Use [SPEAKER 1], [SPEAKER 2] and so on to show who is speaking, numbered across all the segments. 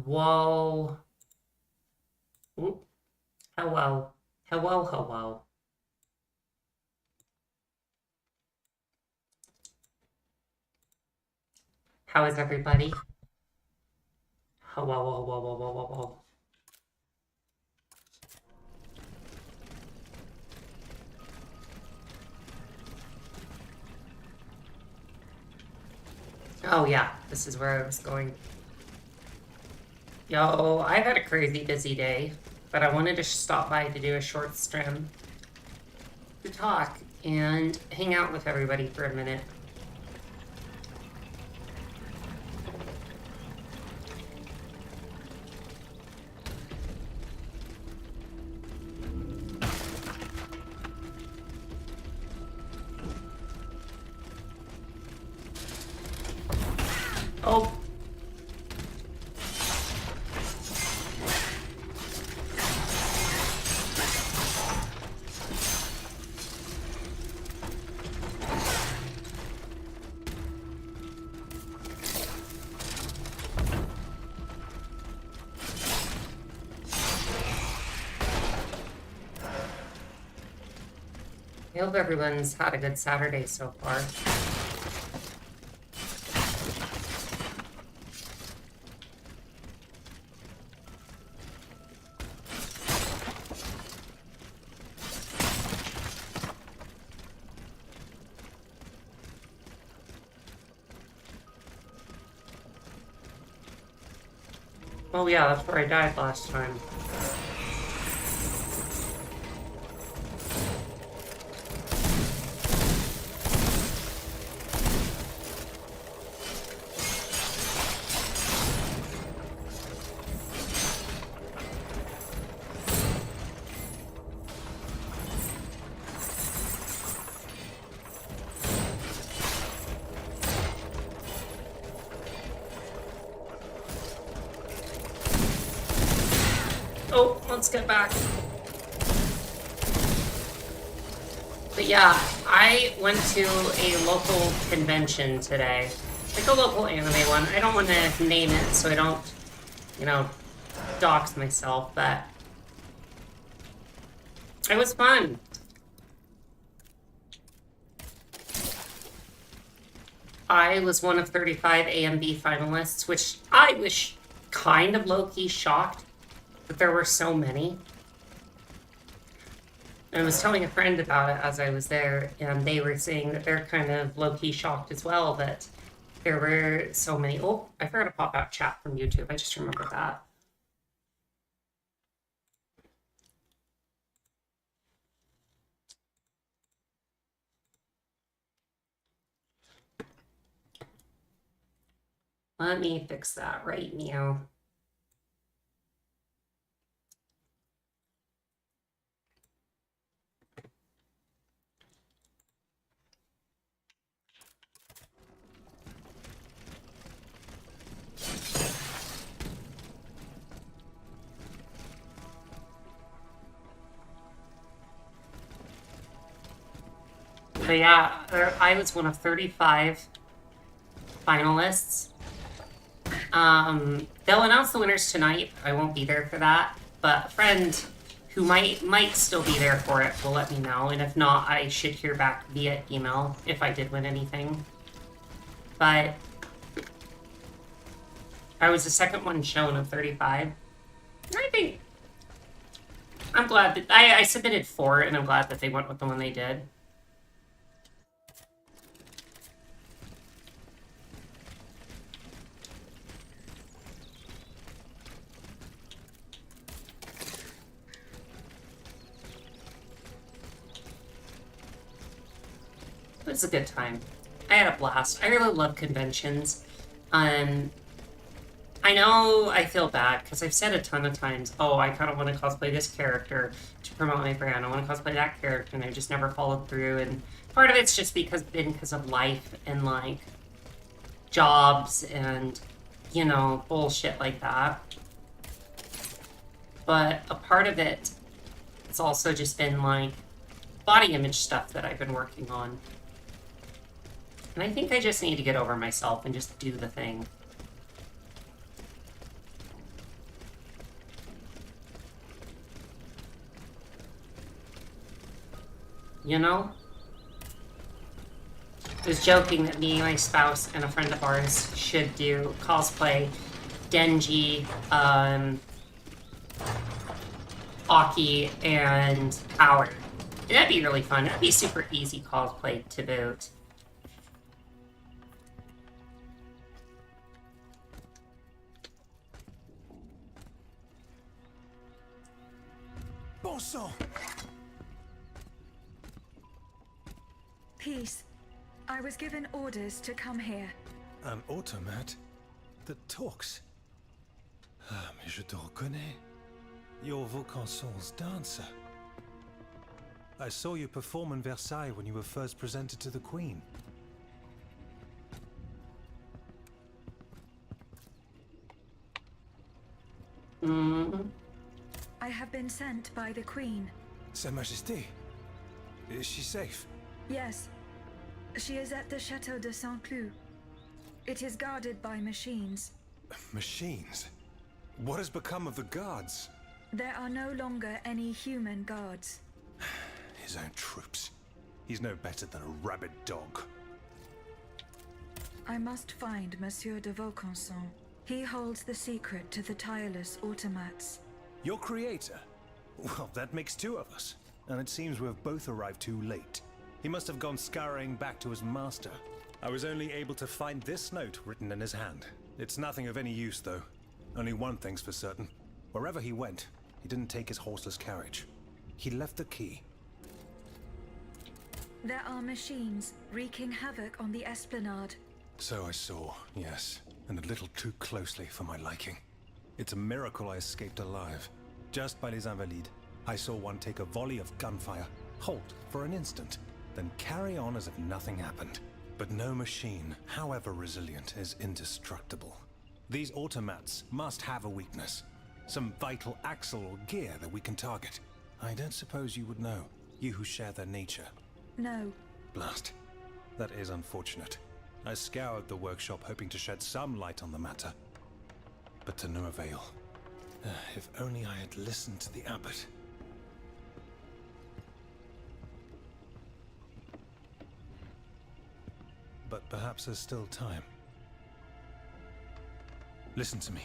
[SPEAKER 1] Whoa. Ooh. Hello. Hello, hello. How is everybody? Hello, hello, hello, hello, hello. Oh yeah, this is where I was going. Yo, I've had a crazy busy day, but I wanted to stop by to do a short strim to talk and hang out with everybody for a minute. Oh. I hope everyone's had a good Saturday so far. Oh yeah, that's where I died last time. Oh, let's get back. But yeah, I went to a local convention today. Like a local anime one. I don't want to name it so I don't, you know, dox myself, but it was fun. I was one of 35 AMV finalists, which I was kind of low-key shocked that there were so many. And I was telling a friend about it as I was there, and they were saying that they're kind of low-key shocked as well that there were so many. Oh, I forgot to pop out chat from YouTube. I just remembered that. Let me fix that right now. But yeah, I was one of 35 finalists. They'll announce the winners tonight. I won't be there for that, but a friend who might still be there for it will let me know, and if not, I should hear back via email if I did win anything. But I was the second one shown of 35. I think I'm glad that I submitted 4, and I'm glad that they went with the one they did. It was a good time. I had a blast. I really love conventions. I know I feel bad because I've said a ton of times, oh, I kind of want to cosplay this character to promote my brand. I want to cosplay that character, and I just never followed through. And part of it's just because of life and like jobs and bullshit like that. But a part of it's also just been like body image stuff that I've been working on. And I think I just need to get over myself and just do the thing. you know? I was joking that me, my spouse, and a friend of ours should do cosplay Denji, Aki, and Howard. That'd be really fun. That'd be super easy cosplay to boot.
[SPEAKER 2] Bon sang!
[SPEAKER 3] Peace. I was given orders to come here.
[SPEAKER 2] An automat that talks. Ah, mais je te reconnais. You're Vaucanson's dancer. I saw you perform in Versailles when you were first presented to the Queen.
[SPEAKER 3] I have been sent by the Queen.
[SPEAKER 2] Sa Majesté. Is she safe?
[SPEAKER 3] Yes. She is at the Chateau de Saint-Cloud. It is guarded by machines.
[SPEAKER 2] Machines? What has become of the guards?
[SPEAKER 3] There are no longer any human guards.
[SPEAKER 2] His own troops. He's no better than a rabid dog.
[SPEAKER 3] I must find Monsieur de Vaucanson. He holds the secret to the tireless automats.
[SPEAKER 2] Your creator? Well, that makes two of us. And it seems we've both arrived too late. He must have gone scurrying back to his master. I was only able to find this note written in his hand. It's nothing of any use, though. Only one thing's for certain. Wherever he went, he didn't take his horseless carriage. He left the key.
[SPEAKER 3] There are machines wreaking havoc on the esplanade.
[SPEAKER 2] So I saw, yes. And a little too closely for my liking. It's a miracle I escaped alive. Just by les Invalides, I saw one take a volley of gunfire, halt for an instant, then carry on as if nothing happened. But no machine, however resilient, is indestructible. These automats must have a weakness. Some vital axle or gear that we can target. I don't suppose you would know, you who share their nature.
[SPEAKER 3] No.
[SPEAKER 2] Blast. That is unfortunate. I scoured the workshop hoping to shed some light on the matter. But to no avail. If only I had listened to the abbot. But perhaps there's still time. Listen to me.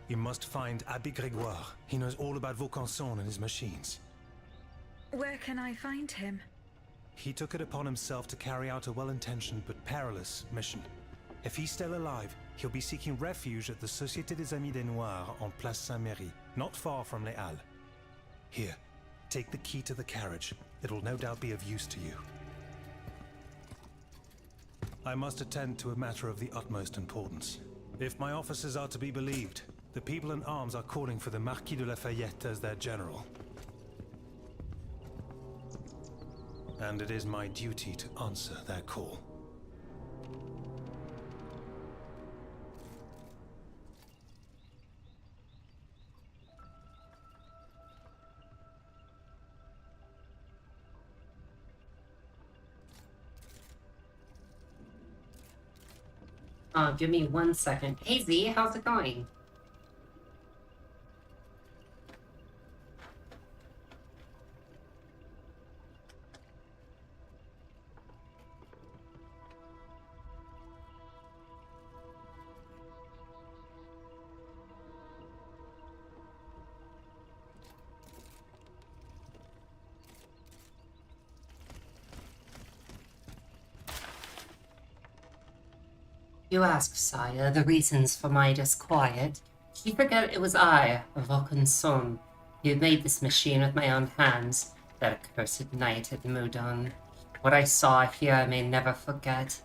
[SPEAKER 2] You must find Abbé Grégoire. He knows all about Vaucanson and his machines.
[SPEAKER 3] Where can I find him?
[SPEAKER 2] He took it upon himself to carry out a well-intentioned but perilous mission. If he's still alive, he'll be seeking refuge at the Société des Amis des Noirs on Place Saint-Méry, not far from Les Halles. Here, take the key to the carriage. It'll no doubt be of use to you. I must attend to a matter of the utmost importance. If my officers are to be believed, the people in arms are calling for the Marquis de Lafayette as their general. And it is my duty to answer their call.
[SPEAKER 1] Give me 1 second. Hey Z, how's it going? You ask, sire, the reasons for my disquiet. You forget it was I, Vaucanson, who made this machine with my own hands, that accursed night at Moudon. What I saw here I may never forget.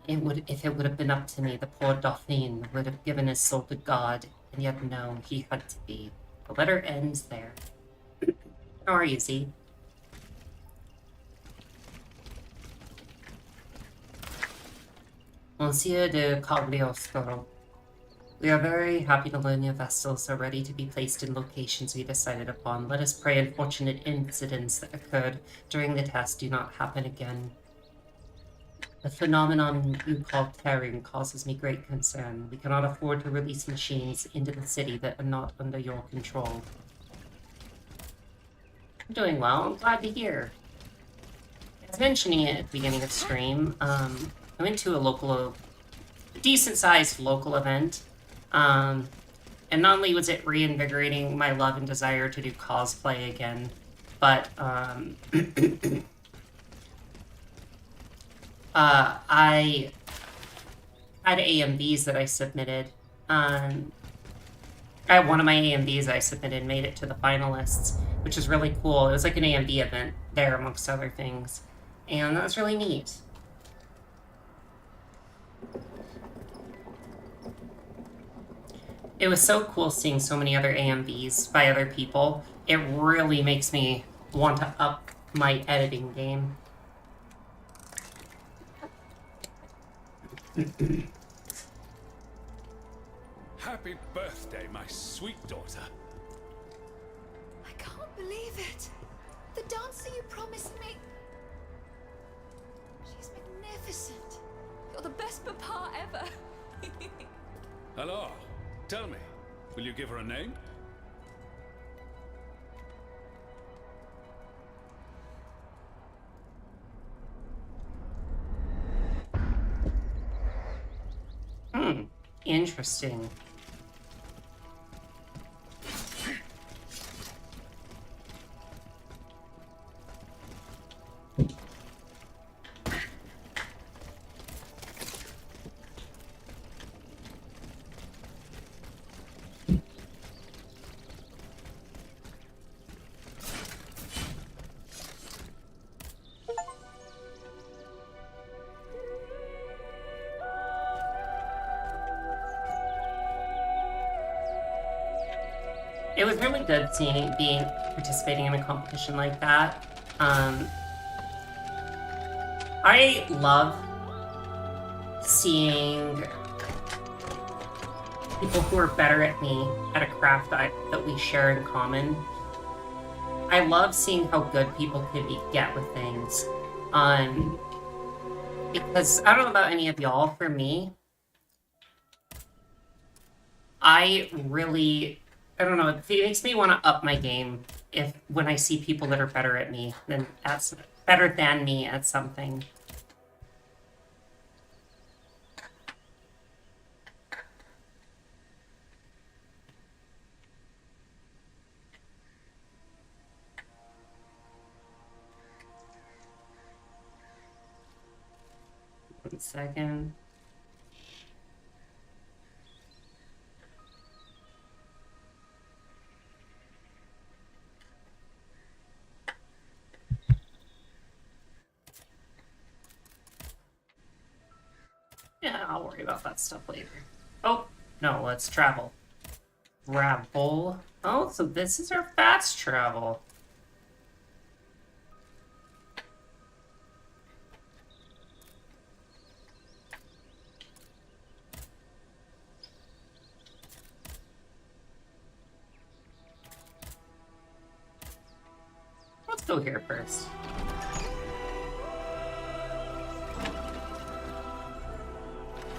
[SPEAKER 1] If it would have been up to me, the poor Dauphin would have given his soul to God, and yet no, he had to be. The letter ends there. How are you, Z? Monsieur de Cagliostro, we are very happy to learn your vessels are ready to be placed in locations we decided upon. Let us pray unfortunate incidents that occurred during the test do not happen again. The phenomenon you call tearing causes me great concern. We cannot afford to release machines into the city that are not under your control. I'm doing well. I'm glad to hear. mentioning it at the beginning of stream, I went to a decent-sized local event, and not only was it reinvigorating my love and desire to do cosplay again, but I had AMVs that I submitted. One of my AMVs I submitted made it to the finalists, which is really cool. It was like an AMV event there, amongst other things, and that was really neat. It was so cool seeing so many other AMVs by other people. It really makes me want to up my editing game.
[SPEAKER 4] Happy birthday, my sweet daughter.
[SPEAKER 5] I can't believe it. The dancer you promised me. She's magnificent. You're the best papa ever.
[SPEAKER 4] Hello. Tell me, will you give her a name?
[SPEAKER 1] Interesting. It was really good participating in a competition like that. I love seeing people who are better at me at a craft that we share in common. I love seeing how good people can get with things. Because I don't know about any of y'all, for me, I don't know, it makes me want to up my game when I see people that are better at me better than me at something. One second. Yeah, I'll worry about that stuff later. Oh, no, let's travel. Travel. Oh, so this is our fast travel. Let's go here first.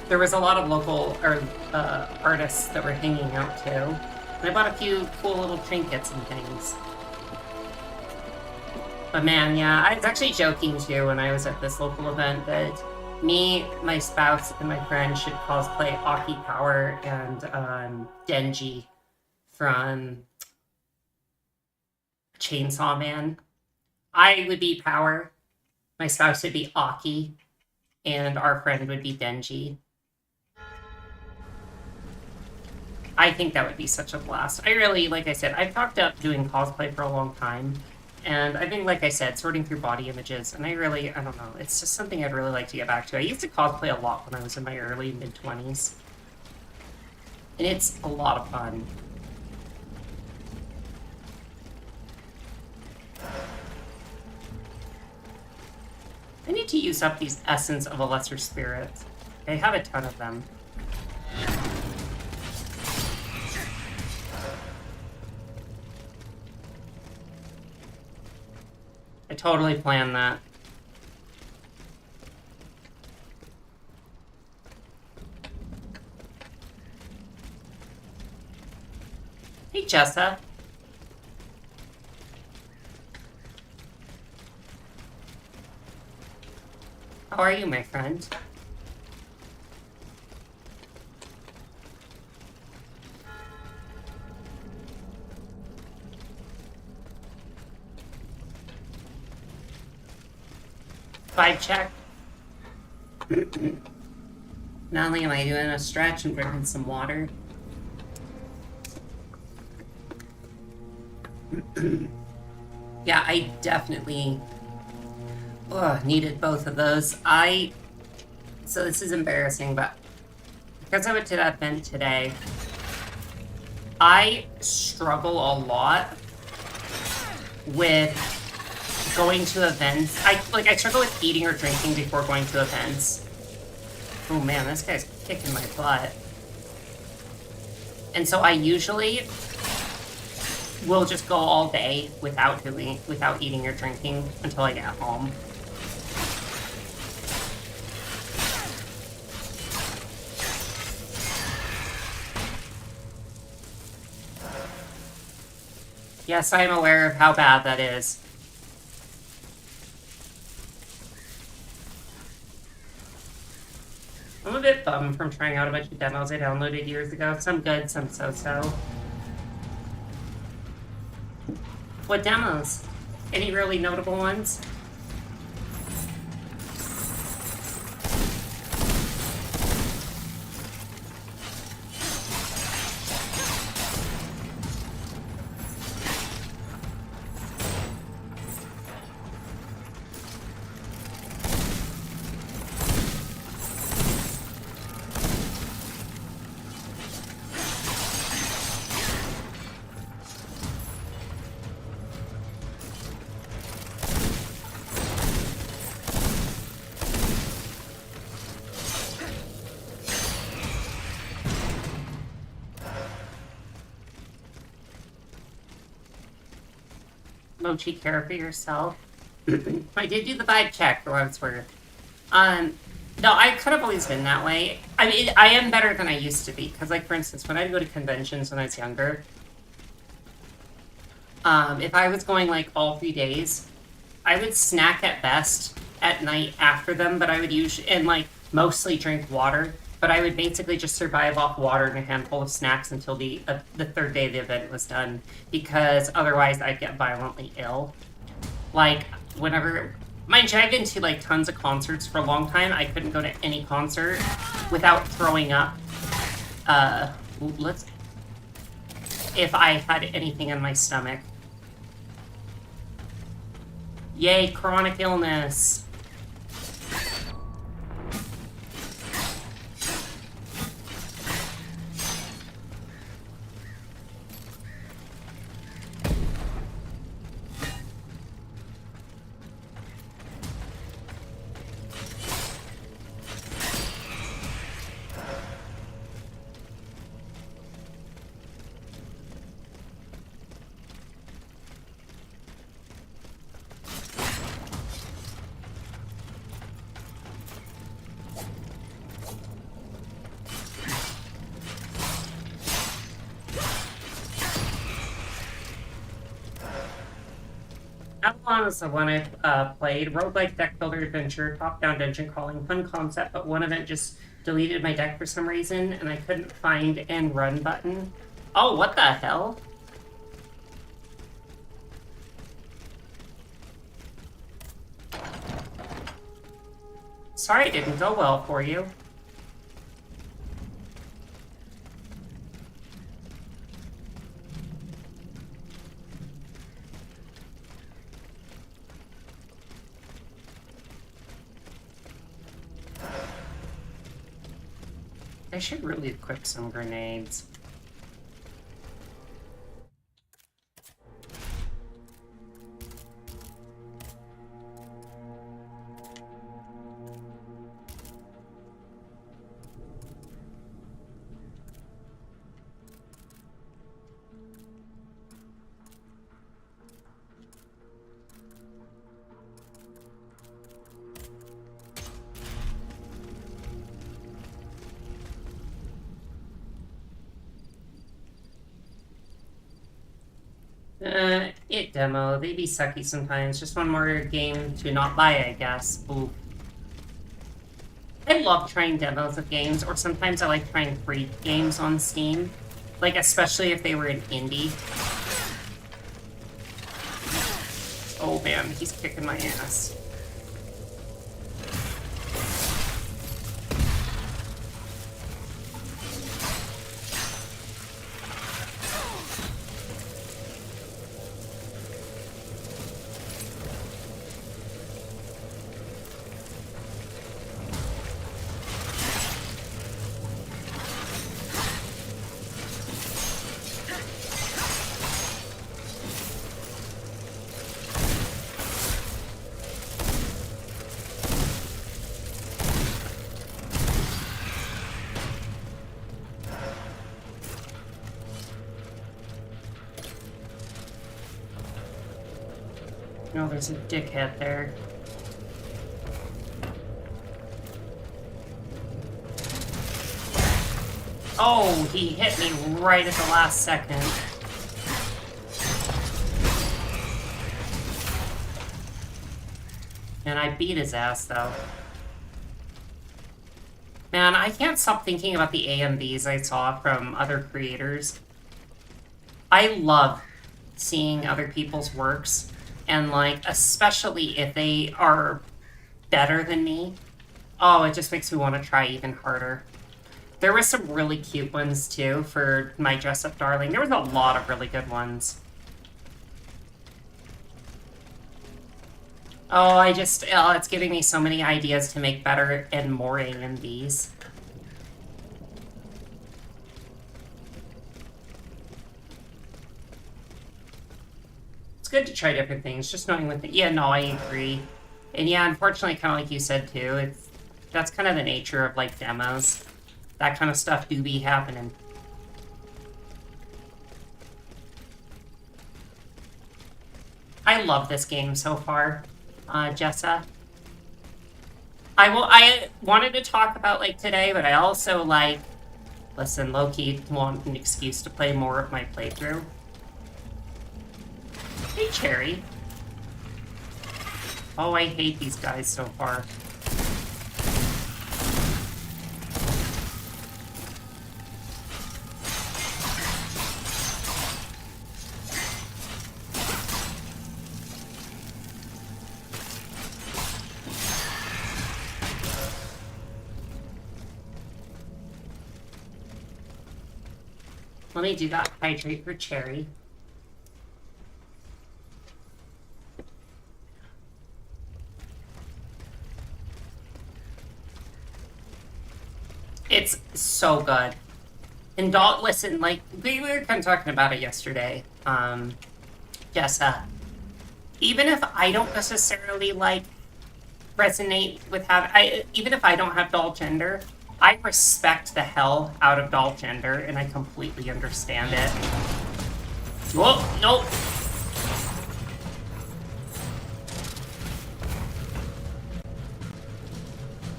[SPEAKER 1] There was a lot of local artists that were hanging out too. And I bought a few cool little trinkets and things. But man, yeah, I was actually joking too when I was at this local event that me, my spouse, and my friend should cosplay Aki Power and Denji from Chainsaw Man. I would be Power, my spouse would be Aki, and our friend would be Denji. I think that would be such a blast. I really, like I said, I've talked up doing cosplay for a long time. And I think, like I said, sorting through body images. And I don't know, it's just something I'd really like to get back to. I used to cosplay a lot when I was in my early, mid-20s. And it's a lot of fun. I need to use up these Essence of a Lesser Spirit. I have a ton of them. I totally planned that. Hey, Jessa. How are you, my friend? Vibe check. Not only am I doing a stretch and drinking some water. Yeah, I definitely needed both of those. So this is embarrassing, but because I went to that event today, I struggle a lot with going to events. I struggle with eating or drinking before going to events. Oh man, this guy's kicking my butt. And so I usually will just go all day without eating or drinking until I get home. Yes, I am aware of how bad that is. I'm a bit bummed from trying out a bunch of demos I downloaded years ago. Some good, some so-so. What demos? Any really notable ones? Mochi, care for yourself. I did do the vibe check for what it's worth. No, I could have always been that way. I mean, I am better than I used to be. Because, like, for instance, when I go to conventions when I was younger, if I was going, like, all 3 days, I would snack at best at night after them, but I would usually, and, like, mostly drink water. But I would basically just survive off water and a handful of snacks until the third day the event was done, because otherwise I'd get violently ill. Like, whenever... Mind you, I've been to, like, tons of concerts for a long time. I couldn't go to any concert without throwing up. If I had anything in my stomach. Yay, chronic illness. Avalon is the one I've played. Roguelike deck builder adventure, top-down dungeon crawling, fun concept, but one event just deleted my deck for some reason, and I couldn't find end run button. Oh, what the hell? Sorry it didn't go well for you. I should really equip some grenades. It demo. They be sucky sometimes. Just one more game to not buy, I guess. Ooh. I love trying demos of games, or sometimes I like trying free games on Steam. Like, especially if they were an indie. Oh man, he's kicking my ass. No, there's a dickhead there. Oh, he hit me right at the last second. And I beat his ass, though. Man, I can't stop thinking about the AMVs I saw from other creators. I love seeing other people's works. And, like, especially if they are better than me. Oh, it just makes me want to try even harder. There were some really cute ones, too, for my dress-up darling. There was a lot of really good ones. Oh, it's giving me so many ideas to make better and more AMVs. It's good to try different things, just knowing what yeah, no, I agree. And yeah, unfortunately, kind of like you said, too, that's kind of the nature of, like, demos. That kind of stuff do be happening. I love this game so far, Jessa. I wanted to talk about, like, today, but I also, like, listen, low-key want an excuse to play more of my playthrough. Hey, Cherry. Oh, I hate these guys so far. Let me do that. Hydrate for Cherry. It's so good. And listen, like, we were kind of talking about it yesterday, Jessa. Even if I don't necessarily, like, resonate with even if I don't have doll gender, I respect the hell out of doll gender, and I completely understand it. Whoa, nope.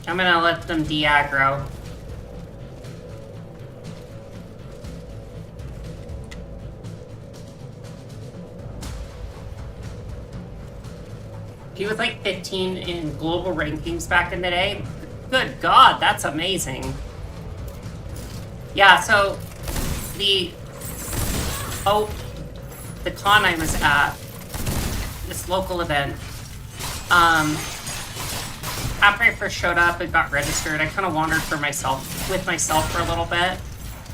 [SPEAKER 1] I'm gonna let them de-aggro. He was like 15 in global rankings back in the day. Good God, that's amazing. Yeah, so the con I was at, this local event, after I first showed up and got registered, I kind of wandered with myself for a little bit,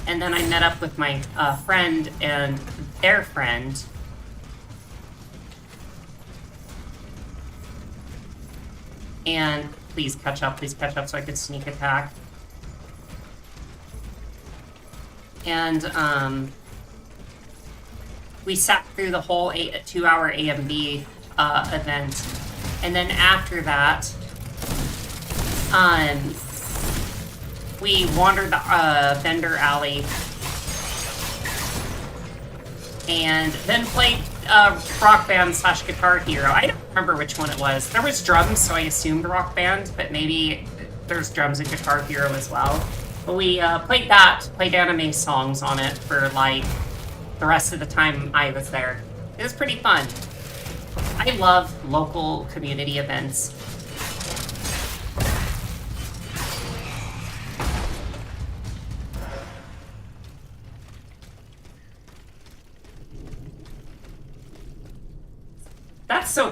[SPEAKER 1] and then I met up with my friend and their friend. And please catch up so I could sneak attack. And we sat through the whole 2-hour AMV event. And then after that, we wandered the vendor alley and then played Rock Band / Guitar Hero. I don't remember which one it was. There was drums, so I assumed Rock Band, but maybe there's drums in Guitar Hero as well. But we played anime songs on it for, like, the rest of the time I was there. It was pretty fun. I love local community events.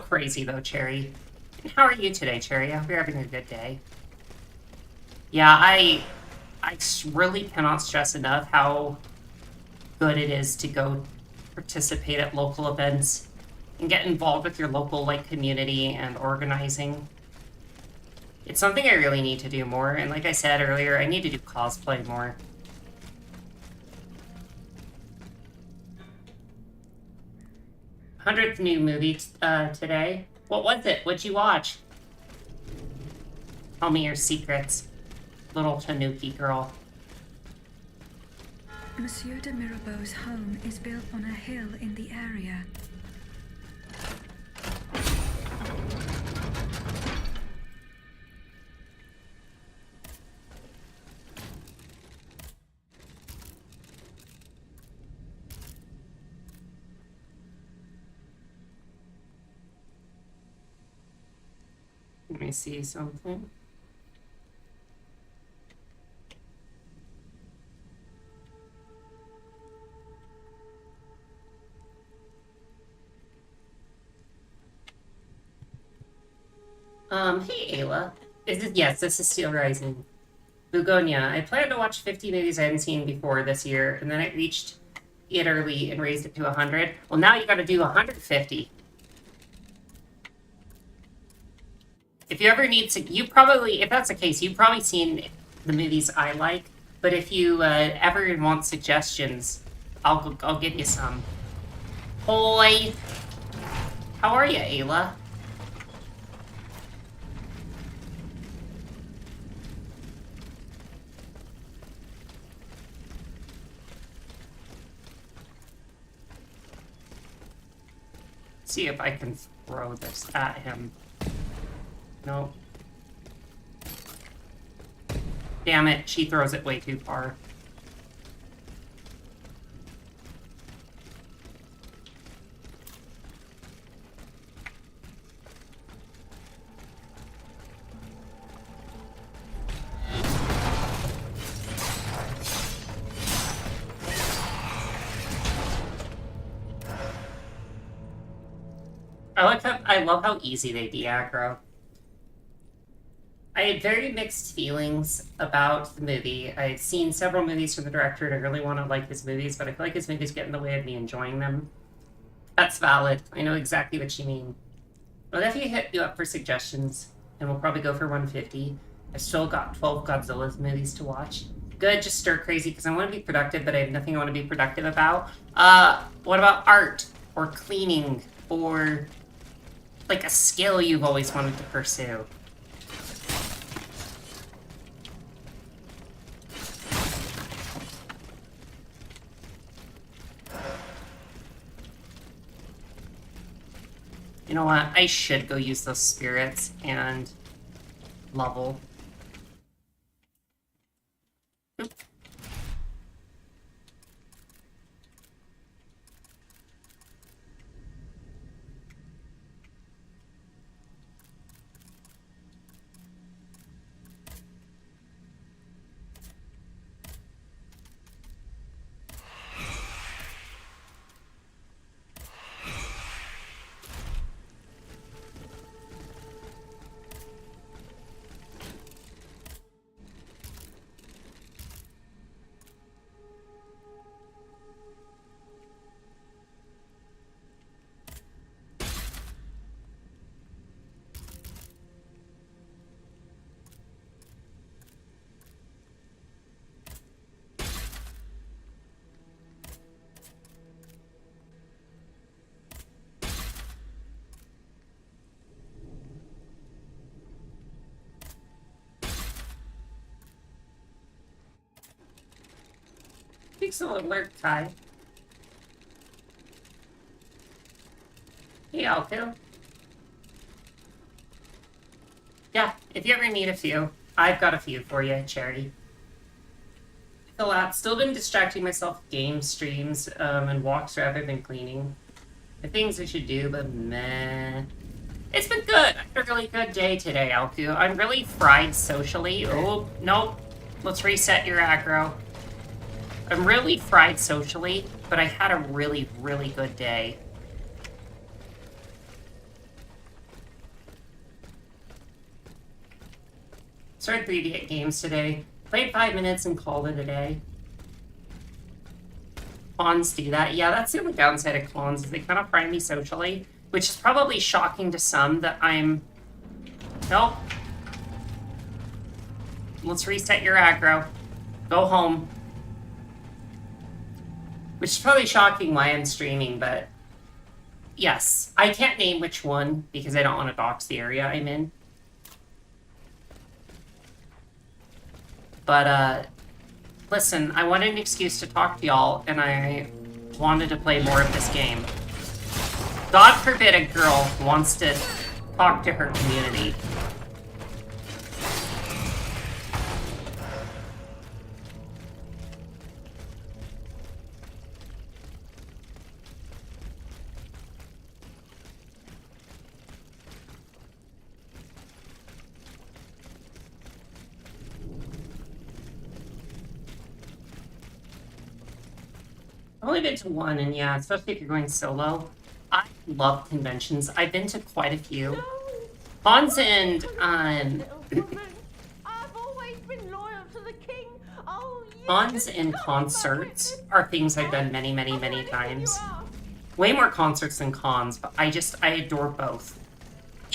[SPEAKER 1] crazy though, Cherry. And how are you today, Cherry? I hope you're having a good day. Yeah, I really cannot stress enough how good it is to go participate at local events and get involved with your local like community and organizing. It's something I really need to do more, and like I said earlier, I need to do cosplay more. '100th new movie today. What was it? What'd you watch? Tell me your secrets, little Tanuki girl.
[SPEAKER 3] Monsieur de Mirabeau's home is built on a hill in the area.
[SPEAKER 1] Let me see something. Hey Ayla. This is Steel Rising. Bugonia. I planned to watch 50 movies I hadn't seen before this year, and then I reached it early and raised it to 100. Well, now you gotta do 150. If you ever need to, if that's the case, you've probably seen the movies I like, but if you ever want suggestions, I'll give you some. Hoi! How are you, Ayla? See if I can throw this at him. No. Damn it, she throws it way too far. I love how easy they de-aggro. I had very mixed feelings about the movie. I had seen several movies from the director, and I really want to like his movies, but I feel like his movies get in the way of me enjoying them. That's valid. I know exactly what you mean. I'll definitely hit you up for suggestions, and we'll probably go for 150. I've still got 12 Godzilla movies to watch. Good, just stir crazy, because I want to be productive, but I have nothing I want to be productive about. What about art? Or cleaning? Or like a skill you've always wanted to pursue? You know what? I should go use those spirits and level. Oop. Thanks a alert, Kai. Hey, Alko. Yeah, if you ever need a few, I've got a few for you, Cherry. A lot. Still been distracting myself with game streams and walks rather than cleaning. The things I should do, but meh. It's been good. I had a really good day today, Alku. I'm really fried socially. Oh, nope. Let's reset your aggro. I'm really fried socially, but I had a really, really good day. Started 3D games today. Played 5 minutes and called it a day. Cons do that. Yeah, that's the only downside of cons, is they kind of fry me socially, which is probably shocking to some that I'm... Nope. Let's reset your aggro. Go home. Which is probably shocking why I'm streaming, but... Yes. I can't name which one, because I don't want to dox the area I'm in. But, listen, I wanted an excuse to talk to y'all, and I wanted to play more of this game. God forbid a girl wants to talk to her community. I've only been to one, and yeah, especially if you're going solo. I love conventions. I've been to quite a few. Cons and,
[SPEAKER 6] Little woman, I've always been loyal to the king. Oh, you
[SPEAKER 1] cons
[SPEAKER 6] just
[SPEAKER 1] and
[SPEAKER 6] got me
[SPEAKER 1] concerts
[SPEAKER 6] my witness.
[SPEAKER 1] are things I've done many, many,
[SPEAKER 6] I'll
[SPEAKER 1] many
[SPEAKER 6] do anything you
[SPEAKER 1] times.
[SPEAKER 6] ask.
[SPEAKER 1] Way more concerts than cons, but I adore both.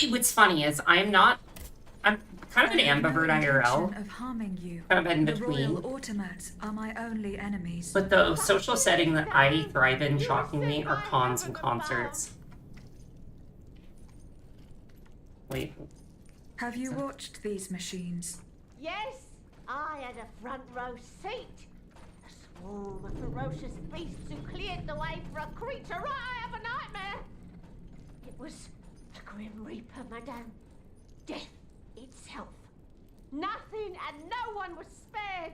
[SPEAKER 1] What's funny is I'm kind of an ambivert IRL.
[SPEAKER 3] Of harming you.
[SPEAKER 1] Kind of in
[SPEAKER 3] The
[SPEAKER 1] between.
[SPEAKER 3] royal automats are my only enemies.
[SPEAKER 1] But the social setting that I thrive in, shockingly, are cons and concerts. Wait.
[SPEAKER 3] Have you watched these machines?
[SPEAKER 6] Yes, I had a front row seat. A swarm of ferocious beasts who cleared the way for a creature right out of a nightmare. It was the Grim Reaper, madame. Death itself. Nothing and no one was spared.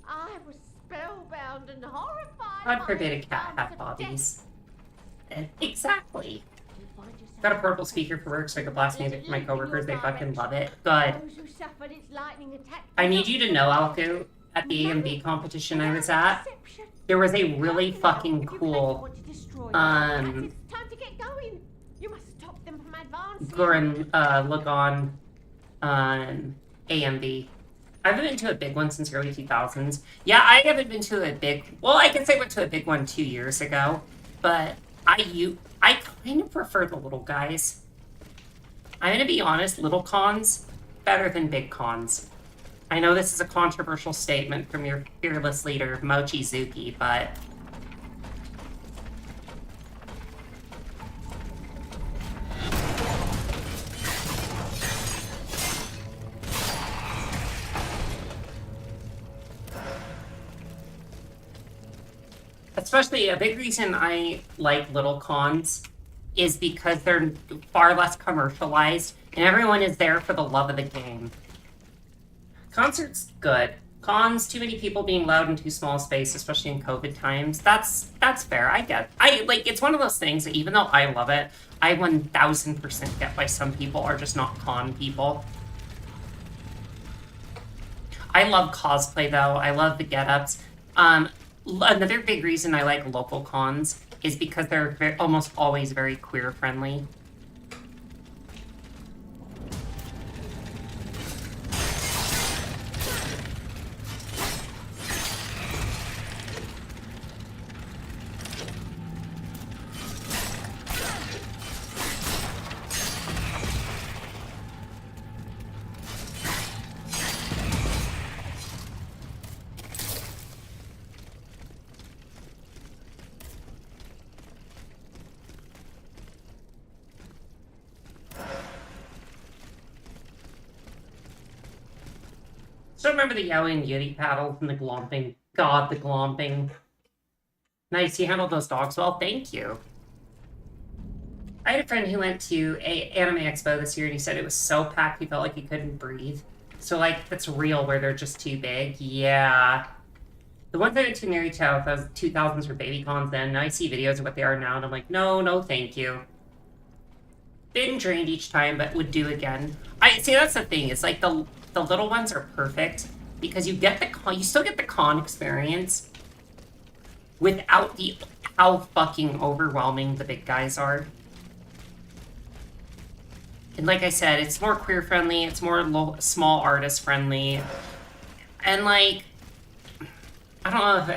[SPEAKER 6] I was spellbound and horrified.
[SPEAKER 1] God
[SPEAKER 6] by
[SPEAKER 1] forbid a
[SPEAKER 6] the
[SPEAKER 1] cat
[SPEAKER 6] dance
[SPEAKER 1] have
[SPEAKER 6] of
[SPEAKER 1] bobbies. Exactly.
[SPEAKER 6] death. You find yourself
[SPEAKER 1] Got a portable speaker for work so I can blast music for my coworkers. They fucking love it. Good.
[SPEAKER 6] Those who suffered its lightning attack.
[SPEAKER 1] I need you to know, Alku, at the AMV competition I was at, there was a really fucking cool,
[SPEAKER 6] It's time to get going. You must stop them from advancing.
[SPEAKER 1] Gurren Lagann AMV. I haven't been to a big one since early 2000s. Yeah, I haven't been to a big... Well, I can say I went to a big one 2 years ago, but I kind of prefer the little guys. I'm gonna be honest, little cons, better than big cons. I know this is a controversial statement from your fearless leader, Mochizuki, but... Especially, a big reason I like little cons is because they're far less commercialized, and everyone is there for the love of the game. Concerts, good. Cons, too many people being loud in too small space, especially in COVID times. That's fair. I get. It's one of those things that even though I love it, I 1000% get why some people are just not con people. I love cosplay though. I love the get-ups. Another big reason I like local cons is because they're almost always very queer friendly. Still remember the Yowie and Yeti paddles and the glomping. God, the glomping. Nice, you handled those dogs well. Thank you. I had a friend who went to a anime expo this year and he said it was so packed he felt like he couldn't breathe. So, like, that's real where they're just too big. Yeah. The ones I went to near each other, those 2000s were baby cons then. Now I see videos of what they are now and I'm like, no, thank you. Been drained each time, but would do again. I see, that's the thing. It's like the little ones are perfect because you get you still get the con experience without how fucking overwhelming the big guys are. And like I said, it's more queer friendly, it's more small artist friendly. And like, I don't know,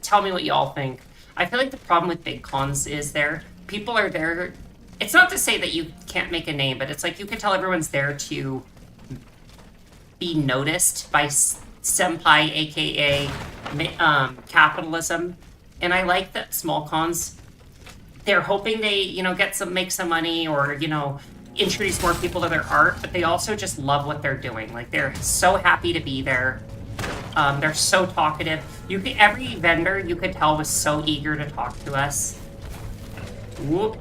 [SPEAKER 1] tell me what y'all think. I feel like the problem with big cons is people are there. It's not to say that you can't make a name, but it's like you can tell everyone's there to be noticed by senpai, aka capitalism. And I like that small cons, they're hoping they, make some money or, introduce more people to their art, but they also just love what they're doing. Like, they're so happy to be there. They're so talkative. Every vendor, you could tell, was so eager to talk to us. Whoop.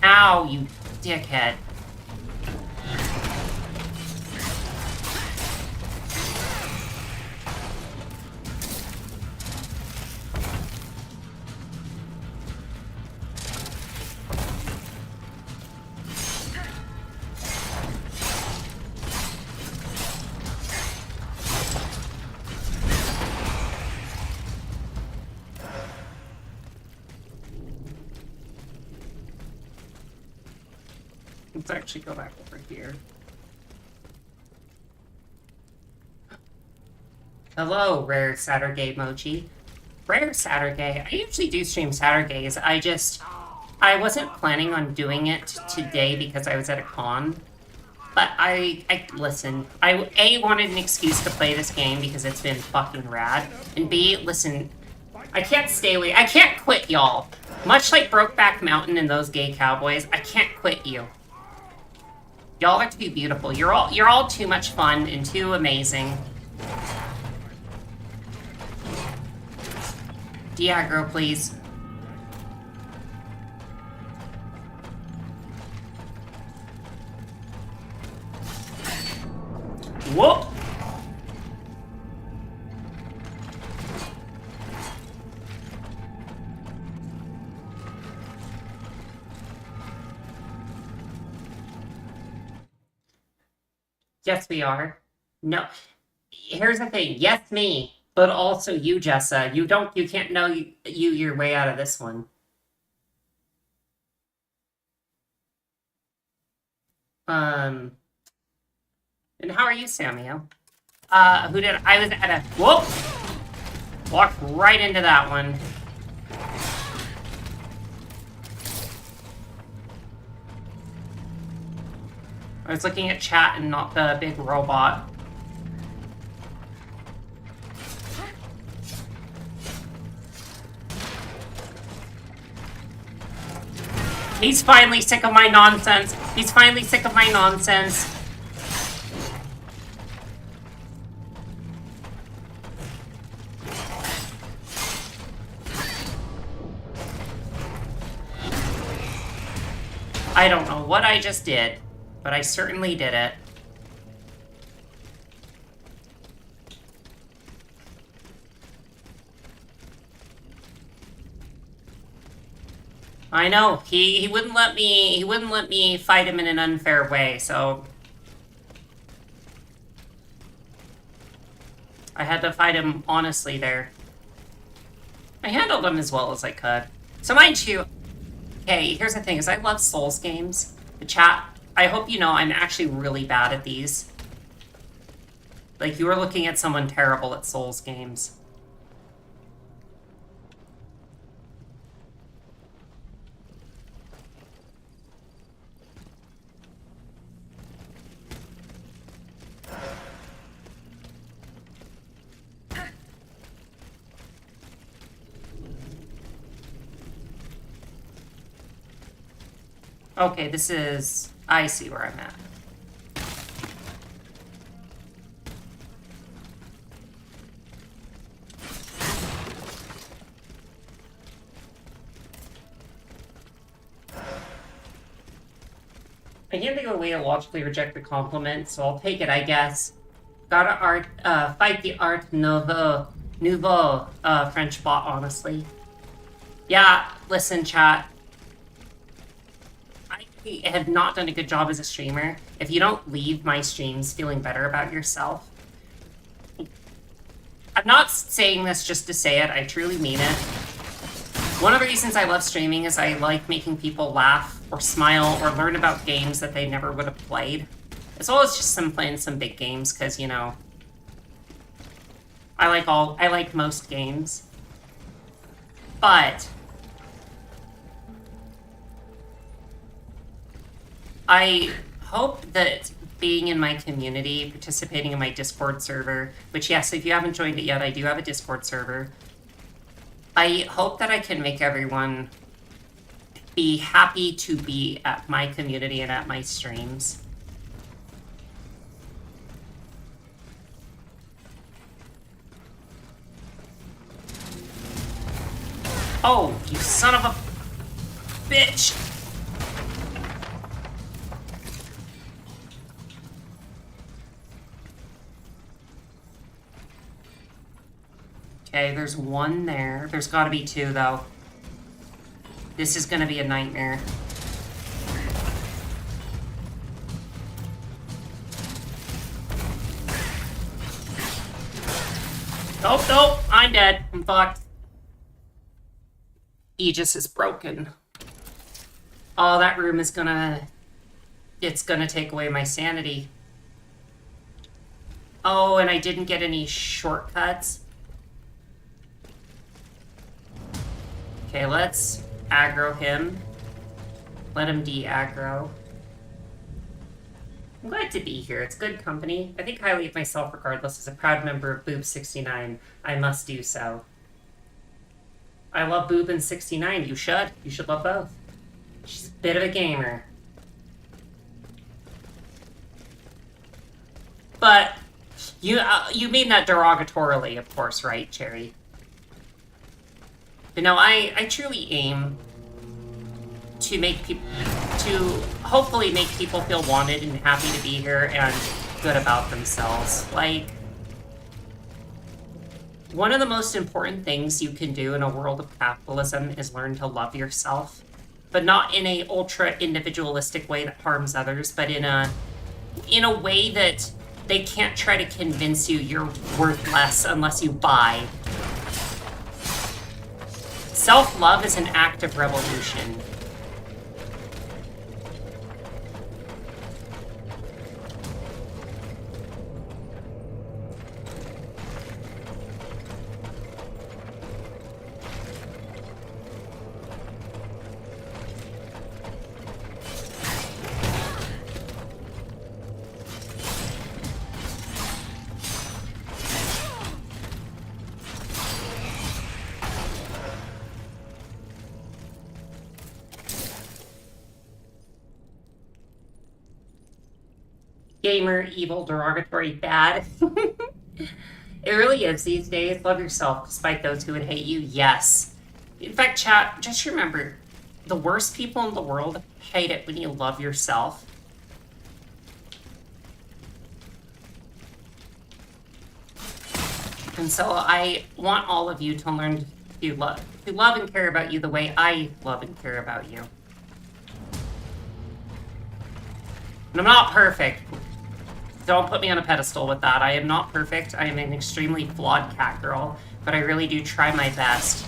[SPEAKER 1] Ow, you dickhead. Let's actually go back over here. Hello, Rare Saturday Mochi. Rare Saturday. I usually do stream Saturdays. I wasn't planning on doing it today because I was at a con. But listen, I A, wanted an excuse to play this game because it's been fucking rad. And B, listen, I can't stay away. I can't quit, y'all. Much like Brokeback Mountain and those gay cowboys, I can't quit you. Y'all are too beautiful. You're all too much fun and too amazing. Diagro, please. Whoop! Yes, we are. No. Here's the thing. Yes, me. But also you, Jessa. You can't know your way out of this one. And how are you, Samuel? I was at a, whoop! Walked right into that one. I was looking at chat and not the big robot. He's finally sick of my nonsense. He's finally sick of my nonsense. I don't know what I just did, but I certainly did it. I know, he wouldn't let me fight him in an unfair way, so I had to fight him honestly there. I handled him as well as I could. So mind you, okay, here's the thing, is I love Souls games. The chat, I hope you know I'm actually really bad at these. Like, you are looking at someone terrible at Souls games. Okay, this is... I see where I'm at. I can't think of a way to logically reject the compliment, so I'll take it, I guess. Gotta fight the art nouveau French bot, honestly. Yeah, listen, chat. have not done a good job as a streamer, if you don't leave my streams feeling better about yourself, I'm not saying this just to say it, I truly mean it. One of the reasons I love streaming is I like making people laugh or smile or learn about games that they never would have played. As well as just playing some big games, because, you know, I like most games. But I hope that being in my community, participating in my Discord server, which, yes, if you haven't joined it yet, I do have a Discord server. I hope that I can make everyone be happy to be at my community and at my streams. Oh, you son of a bitch! Okay, there's one there. There's gotta be two, though. This is gonna be a nightmare. Nope, nope, I'm dead. I'm fucked. Aegis is broken. Oh, that room is gonna... It's gonna take away my sanity. Oh, and I didn't get any shortcuts. Okay, let's aggro him. Let him de-aggro. I'm glad to be here. It's good company. I think highly of myself regardless. As a proud member of Boob69, I must do so. I love Boob and 69. You should. You should love both. She's a bit of a gamer. But you mean that derogatorily, of course, right, Cherry? But no, I truly aim to make people, to hopefully make people feel wanted and happy to be here and good about themselves. Like, one of the most important things you can do in a world of capitalism is learn to love yourself, but not in a ultra individualistic way that harms others, but in a way that they can't try to convince you you're worth less unless you buy. Self-love is an act of revolution. Gamer, evil, derogatory, bad. It really is these days. Love yourself, despite those who would hate you. Yes. In fact, chat, just remember, the worst people in the world hate it when you love yourself. And so I want all of you to learn to love and care about you the way I love and care about you. And I'm not perfect. Don't put me on a pedestal with that. I am not perfect. I am an extremely flawed cat girl, but I really do try my best.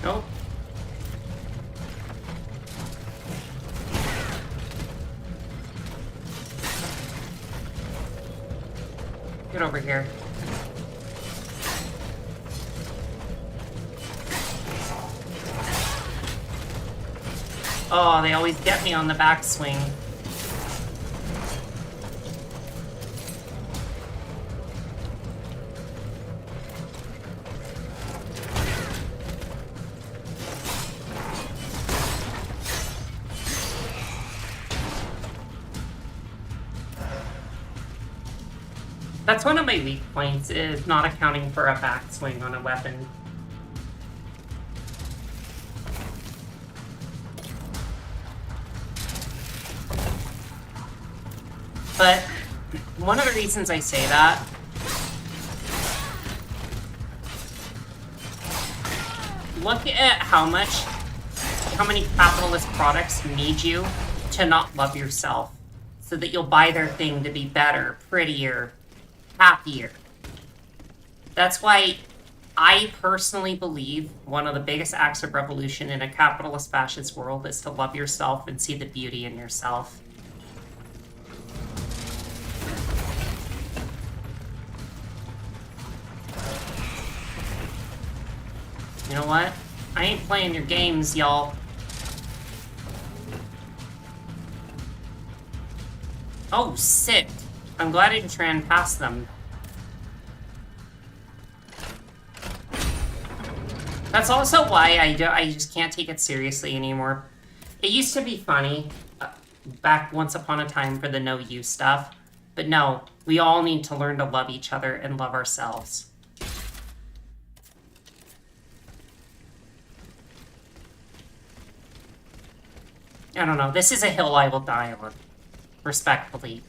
[SPEAKER 1] Nope. Get over here. Oh, they always get me on the backswing. That's one of my weak points, is not accounting for a backswing on a weapon. But one of the reasons I say that look at how many capitalist products need you to not love yourself so that you'll buy their thing to be better, prettier, happier. That's why I personally believe one of the biggest acts of revolution in a capitalist fascist world is to love yourself and see the beauty in yourself. You know what? I ain't playing your games, y'all. Oh, sick. I'm glad I didn't try and pass them. That's also why I just can't take it seriously anymore. It used to be funny, back once upon a time for the no you stuff. But no, we all need to learn to love each other and love ourselves. I don't know. This is a hill I will die on. Respectfully.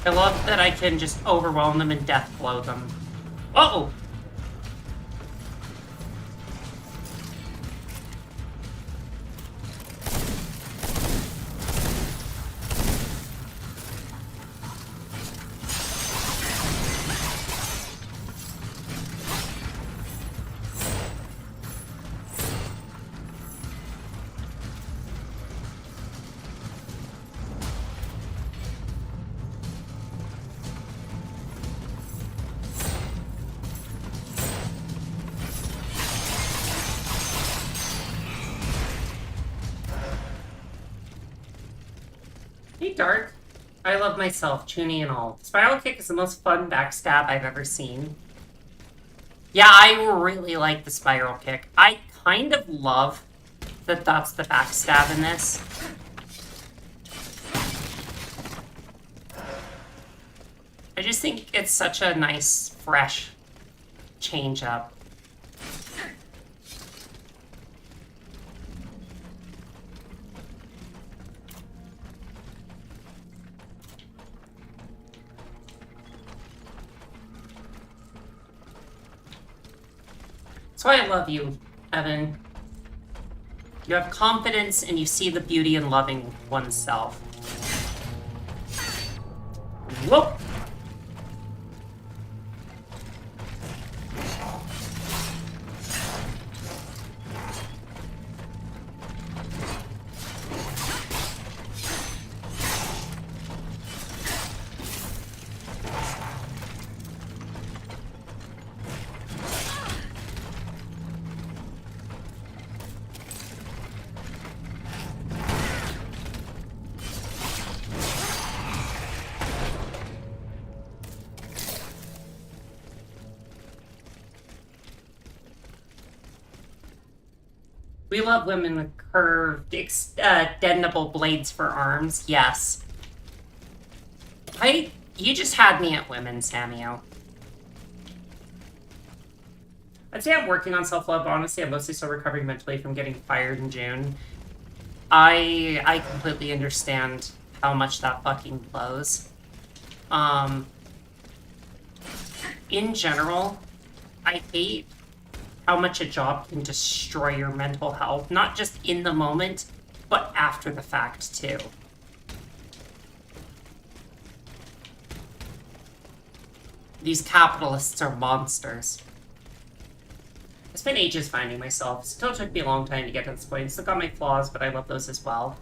[SPEAKER 1] I love that I can just overwhelm them and death blow them. Uh-oh! Hey, Dark. I love myself, Chuny and all. Spiral Kick is the most fun backstab I've ever seen. Yeah, I really like the Spiral Kick. I kind of love that that's the backstab in this. I just think it's such a nice, fresh change up. That's why I love you, Evan. You have confidence and you see the beauty in loving oneself. Whoop! We love women with curved, extendable blades for arms. Yes. You just had me at women, Samio. I'd say I'm working on self-love. Honestly, I'm mostly still recovering mentally from getting fired in June. I completely understand how much that fucking blows. In general, I hate how much a job can destroy your mental health, not just in the moment, but after the fact, too. These capitalists are monsters. I spent ages finding myself. Still took me a long time to get to this point. Still got my flaws, but I love those as well.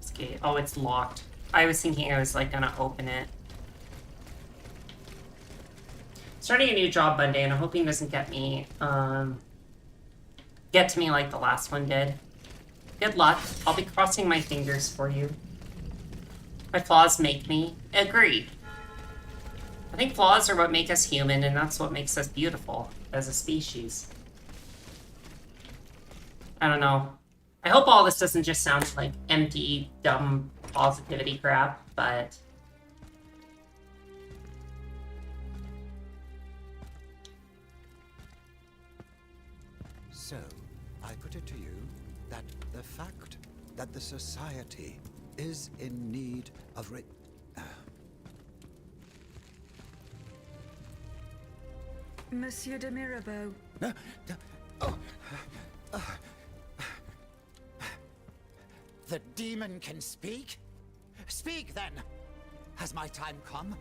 [SPEAKER 1] This gate. Oh, it's locked. I was thinking I was like gonna open it. Starting a new job Monday, and I'm hoping it doesn't get me, get to me like the last one did. Good luck. I'll be crossing my fingers for you. My flaws make me. Agreed. I think flaws are what make us human, and that's what makes us beautiful as a species. I don't know. I hope all this doesn't just sound like empty, dumb positivity crap, but...
[SPEAKER 7] So, I put it to you that the fact that the society is in need of
[SPEAKER 3] Monsieur de Mirabeau.
[SPEAKER 7] The demon can speak? Speak then! Has my time come?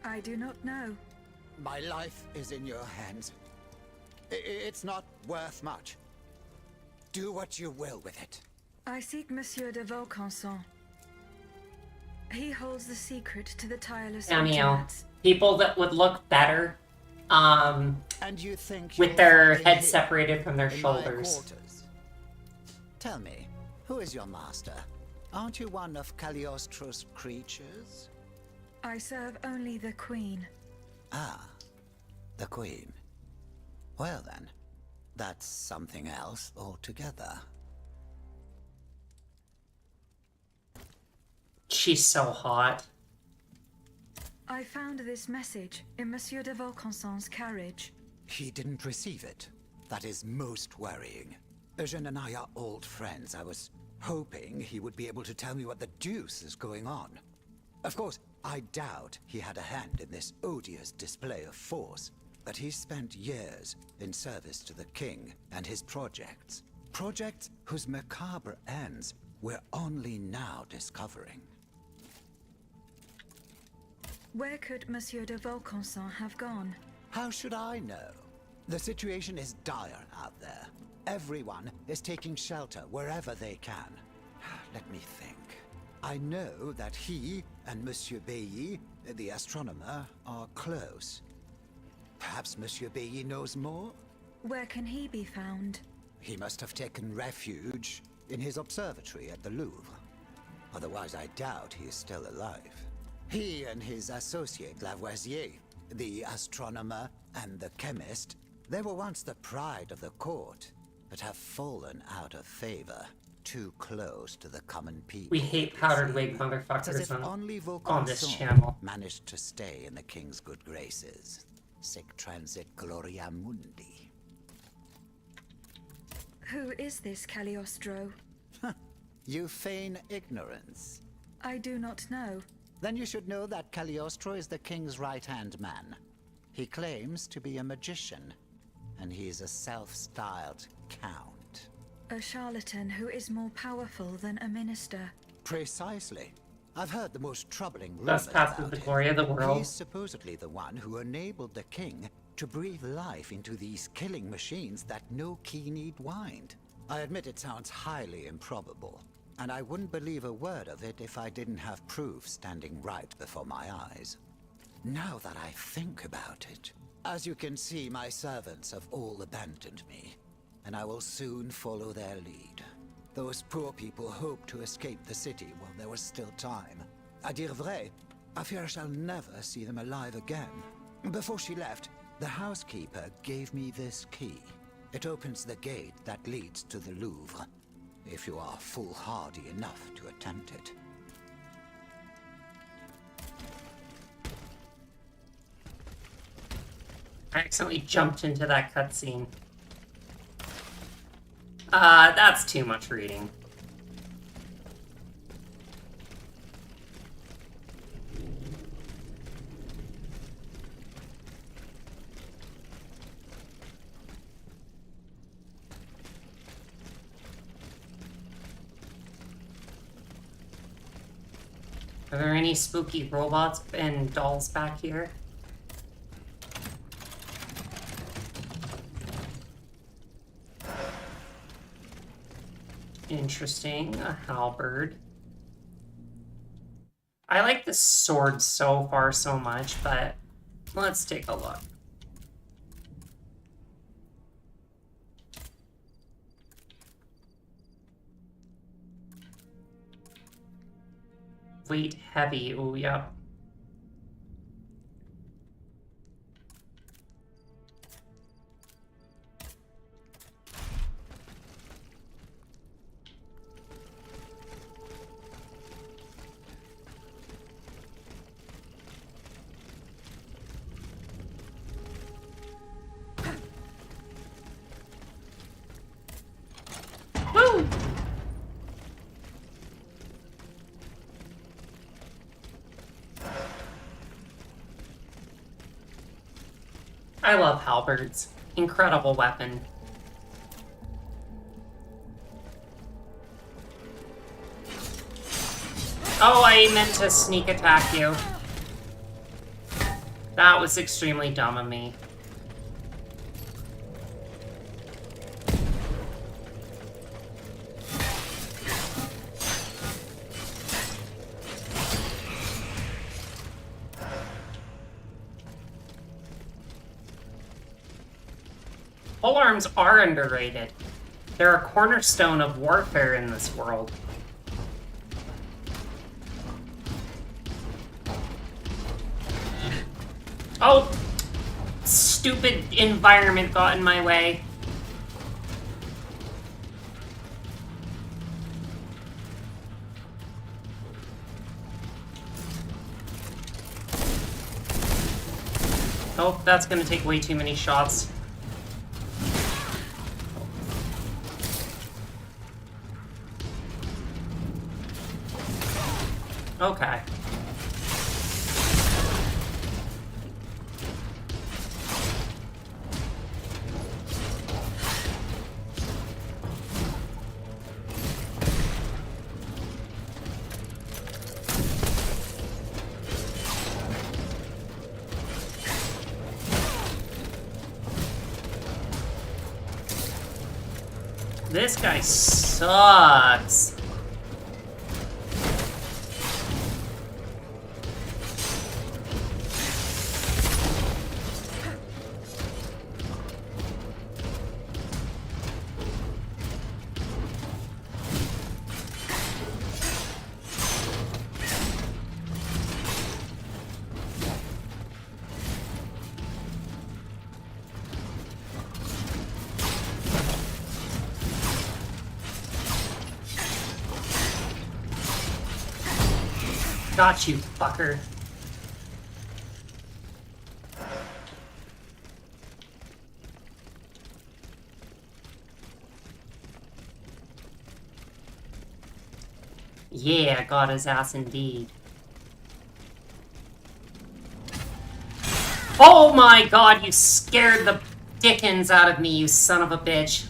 [SPEAKER 3] I do not know.
[SPEAKER 7] My life is in your hands. It's not worth much. Do what you will with it.
[SPEAKER 3] I seek Monsieur de Vaucanson. He holds the secret to the tireless
[SPEAKER 1] Cameo.
[SPEAKER 3] vigilance.
[SPEAKER 1] People that would look better,
[SPEAKER 7] And you think
[SPEAKER 1] with
[SPEAKER 7] you'll
[SPEAKER 1] their
[SPEAKER 7] find him
[SPEAKER 1] heads
[SPEAKER 7] here,
[SPEAKER 1] separated from their
[SPEAKER 7] in my
[SPEAKER 1] shoulders.
[SPEAKER 7] quarters? Tell me, who is your master? Aren't you one of Cagliostro's creatures?
[SPEAKER 3] I serve only the Queen.
[SPEAKER 7] Ah, the Queen. Well then, that's something else altogether.
[SPEAKER 1] She's so hot.
[SPEAKER 3] I found this message in Monsieur de Vaucanson's carriage.
[SPEAKER 7] He didn't receive it. That is most worrying. Eugène and I are old friends. I was hoping he would be able to tell me what the deuce is going on. Of course, I doubt he had a hand in this odious display of force, but he spent years in service to the king and his projects. Projects whose macabre ends we're only now discovering.
[SPEAKER 3] Where could Monsieur de Vaucanson have gone?
[SPEAKER 7] How should I know? The situation is dire out there. Everyone is taking shelter wherever they can. Let me think. I know that he and Monsieur Bailly, the astronomer, are close. Perhaps Monsieur Bailly knows more?
[SPEAKER 3] Where can he be found?
[SPEAKER 7] He must have taken refuge in his observatory at the Louvre. Otherwise, I doubt he is still alive. He and his associate Lavoisier, the astronomer and the chemist, they were once the pride of the court, but have fallen out of favor. Too close to the common people.
[SPEAKER 1] We hate powdered wig
[SPEAKER 7] It's as
[SPEAKER 1] motherfuckers
[SPEAKER 7] if only
[SPEAKER 1] on this
[SPEAKER 7] Vaucanson
[SPEAKER 1] channel.
[SPEAKER 7] managed to stay in the king's good graces. Sic transit gloria mundi.
[SPEAKER 3] Who is this Cagliostro?
[SPEAKER 7] You feign ignorance.
[SPEAKER 3] I do not know.
[SPEAKER 7] Then you should know that Cagliostro is the king's right-hand man. He claims to be a magician, and he is a self-styled count.
[SPEAKER 3] A charlatan who is more powerful than a minister.
[SPEAKER 7] Precisely. I've heard the most troubling
[SPEAKER 1] Thus
[SPEAKER 7] rumors
[SPEAKER 1] passes
[SPEAKER 7] about
[SPEAKER 1] the
[SPEAKER 7] him.
[SPEAKER 1] glory of the world.
[SPEAKER 7] He's supposedly the one who enabled the king to breathe life into these killing machines that no key need wind. I admit it sounds highly improbable, and I wouldn't believe a word of it if I didn't have proof standing right before my eyes. Now that I think about it, as you can see, my servants have all abandoned me, and I will soon follow their lead. Those poor people hoped to escape the city while there was still time. À dire vrai, I fear I shall never see them alive again. Before she left, the housekeeper gave me this key. It opens the gate that leads to the Louvre, if you are foolhardy enough to attempt it.
[SPEAKER 1] I accidentally jumped into that cutscene. That's too much reading. Are there any spooky robots and dolls back here? Interesting. A halberd. I like the sword so far so much, but let's take a look. Weight heavy. Oh, yeah. Woo! I love halberds. Incredible weapon. Oh, I meant to sneak attack you. That was extremely dumb of me. Polearms are underrated. They're a cornerstone of warfare in this world. Oh! Stupid environment got in my way. Oh, that's gonna take way too many shots. Okay. This guy sucks. Got you, fucker. Yeah, got his ass indeed. Oh my god, you scared the dickens out of me, you son of a bitch.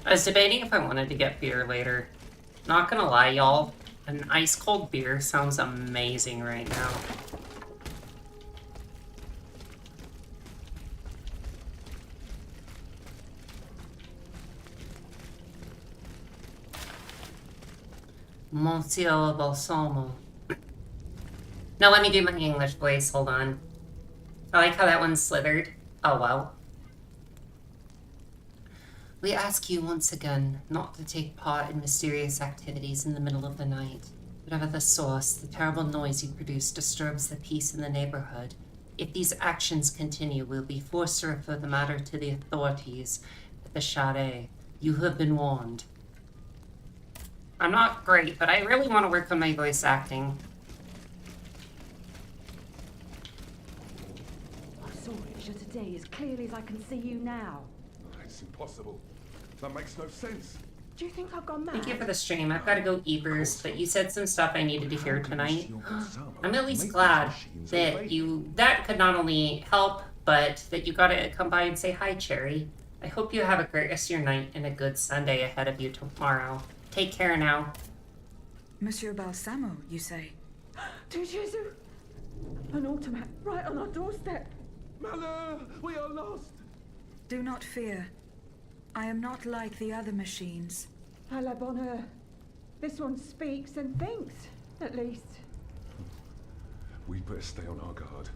[SPEAKER 1] I was debating if I wanted to get beer later. Not gonna lie, y'all. An ice cold beer sounds amazing right now. Monsieur Balsamo. No, let me do my English voice. Hold on. I like how that one slithered. Oh, well. We ask you once again not to take part in mysterious activities in the middle of the night. Whatever the source, the terrible noise you produce disturbs the peace in the neighborhood. If these actions continue, we'll be forced to refer the matter to the authorities at the chalet. You have been warned. I'm not great, but I really want to work on my voice acting.
[SPEAKER 8] I saw it today as clearly as I can see you now.
[SPEAKER 4] It's impossible. That makes no sense.
[SPEAKER 8] Do you think I've gone mad?
[SPEAKER 1] Thank you for the stream. I've got to go eat first, but you said some stuff I needed to hear tonight. I'm at least glad that that could not only help, but that you got to come by and say hi, Cherry. I hope you have a great rest of your night and a good Sunday ahead of you tomorrow. Take care now.
[SPEAKER 3] Monsieur Balsamo, you say?
[SPEAKER 8] To Jesu! An automat right on our doorstep.
[SPEAKER 4] Malheur, we are lost.
[SPEAKER 3] Do not fear. I am not like the other machines.
[SPEAKER 8] À la bonne heure. This one speaks and thinks, at least.
[SPEAKER 4] We better stay on our guard.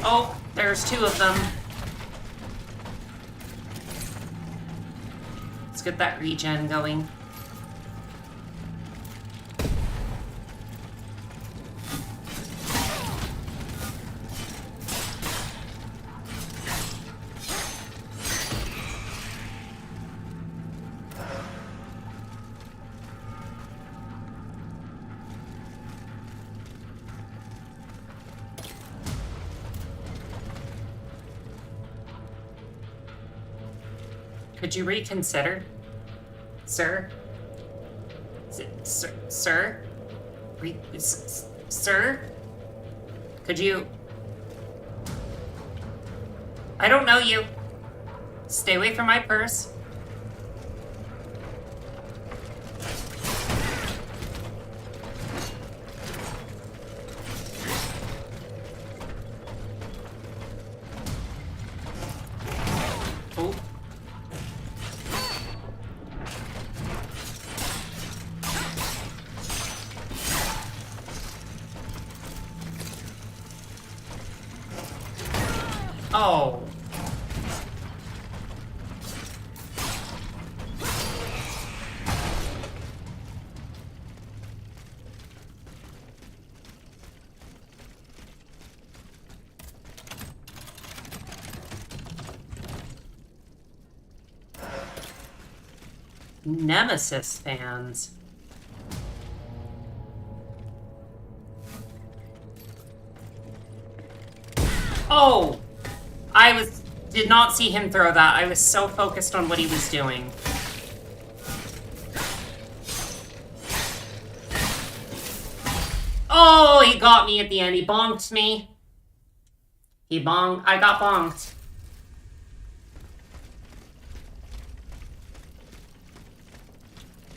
[SPEAKER 1] Oh, there's two of them. Let's get that regen going. Could you reconsider? Sir? Sir? Sir? Could you... I don't know you. Stay away from my purse. Oh. Oh. Nemesis fans. Oh! Did not see him throw that. I was so focused on what he was doing. Oh, he got me at the end. He bonked me. I got bonked.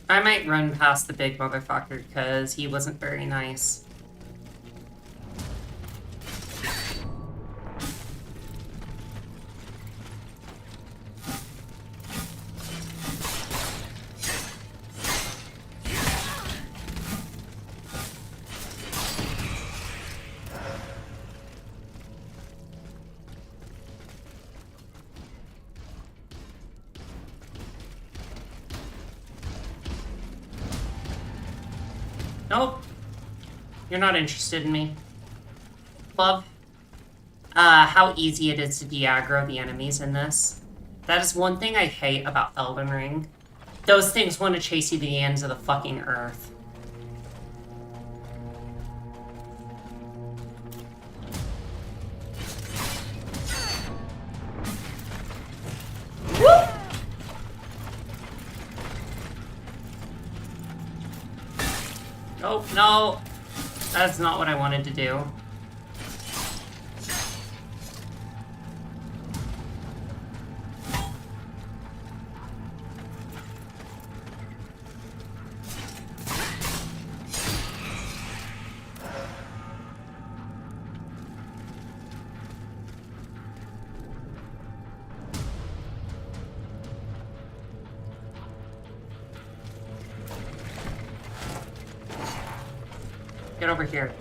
[SPEAKER 1] I might run past the big motherfucker because he wasn't very nice. Nope. You're not interested in me. Love how easy it is to de-aggro the enemies in this. That is one thing I hate about Elden Ring. Those things want to chase you to the ends of the fucking earth. Oh, no. That's not what I wanted to do. Get over here.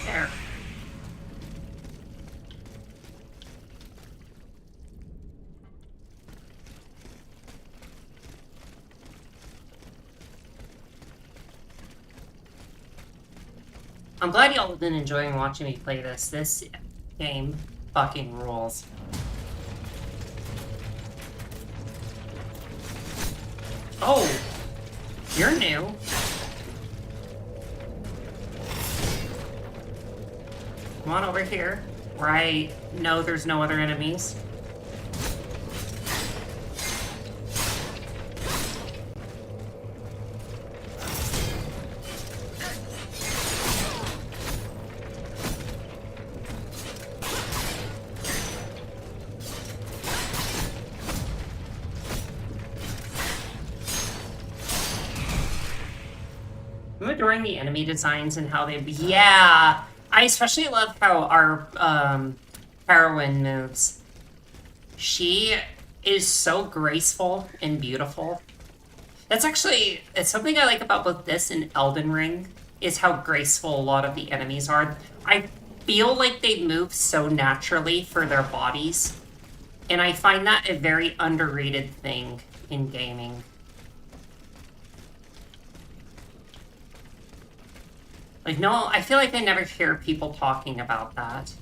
[SPEAKER 1] There. I'm glad y'all have been enjoying watching me play this. This game fucking rules. Oh! You're new. Come on over here, where I know there's no other enemies. I'm adoring the enemy designs and how they... Yeah! I especially love how our heroine moves. She is so graceful and beautiful. That's actually... It's something I like about both this and Elden Ring, is how graceful a lot of the enemies are. I feel like they move so naturally for their bodies. And I find that a very underrated thing in gaming. Like, no, I feel like I never hear people talking about that.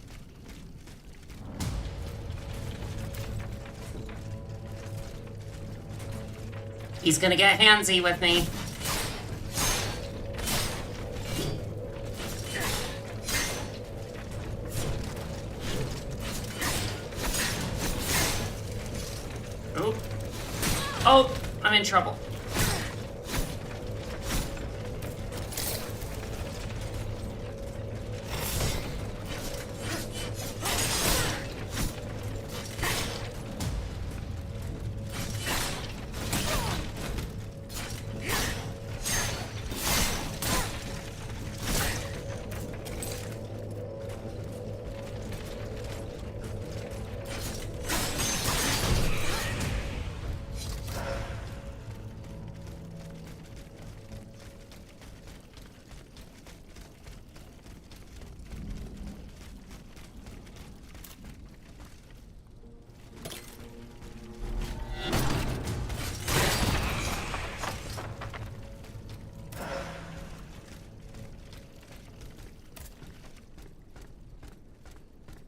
[SPEAKER 1] He's gonna get handsy with me. Oh. Oh, I'm in trouble.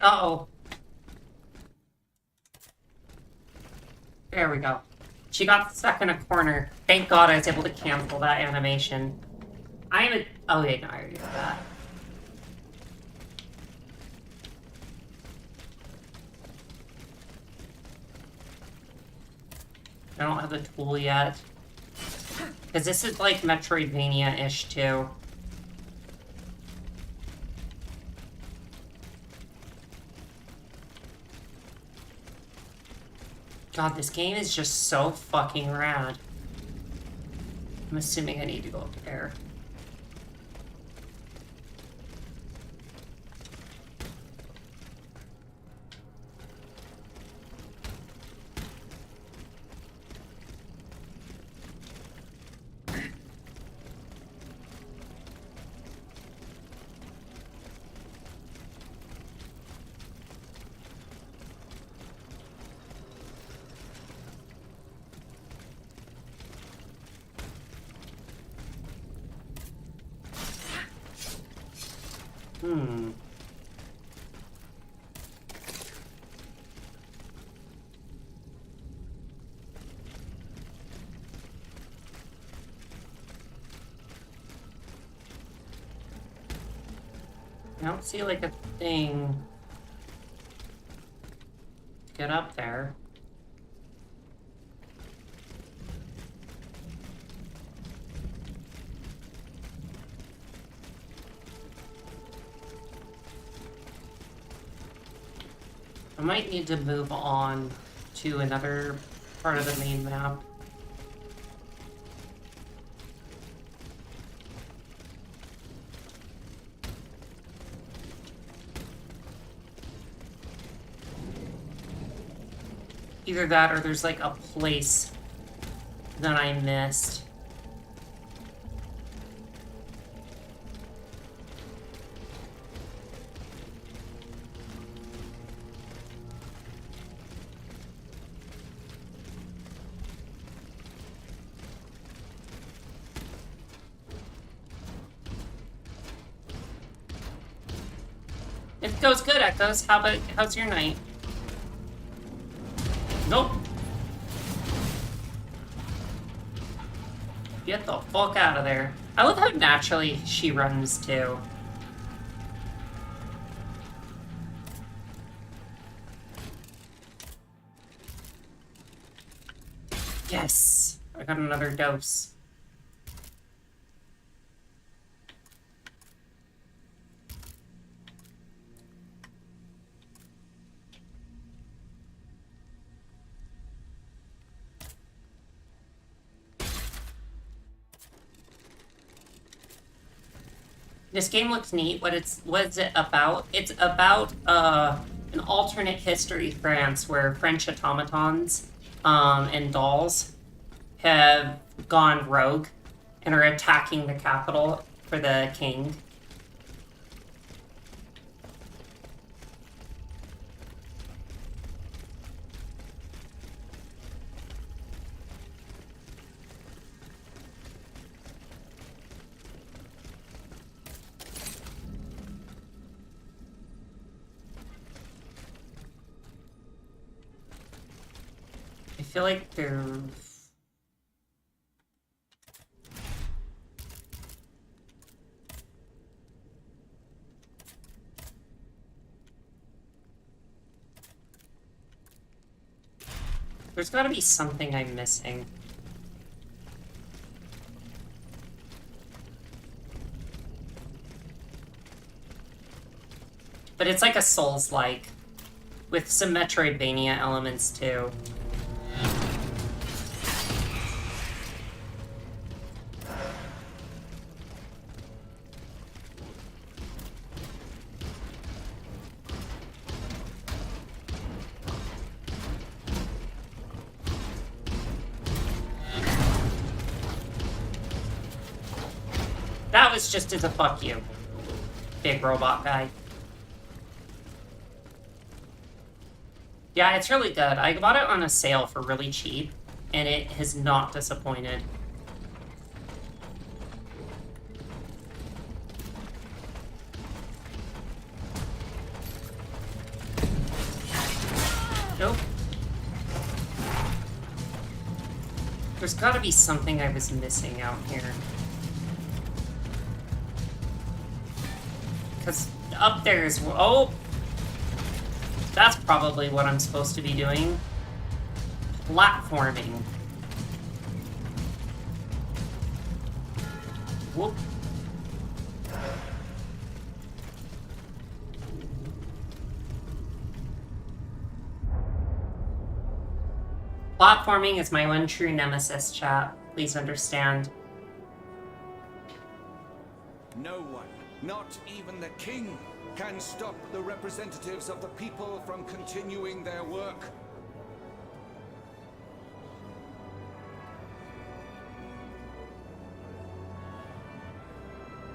[SPEAKER 1] Uh-oh. There we go. She got stuck in a corner. Thank God I was able to cancel that animation. I am a... Oh, wait, no, I already did that. I don't have the tool yet. Because this is like Metroidvania-ish, too. God, this game is just so fucking rad. I'm assuming I need to go up there. I don't see, like, a thing. get up there. I might need to move on to another part of the main map. Either that or there's like a place that I missed. It goes good, Echoes. How's your night? Nope. Get the fuck out of there. I love how naturally she runs too. Yes! I got another dose. This game looks neat. What is it about? It's about an alternate history France where French automatons and dolls have gone rogue and are attacking the capital for the king. I feel like they're... There's gotta be something I'm missing. But it's like a Souls-like, with some Metroidvania elements too. That was just as a fuck you, big robot guy. Yeah, it's really good. I bought it on a sale for really cheap, and it has not disappointed. Nope. There's gotta be something I was missing out here. Because up there is... Oh! That's probably what I'm supposed to be doing. Platforming. Whoop. Platforming is my one true nemesis, chat. Please understand.
[SPEAKER 4] No one, not even the king, can stop the representatives of the people from continuing their work.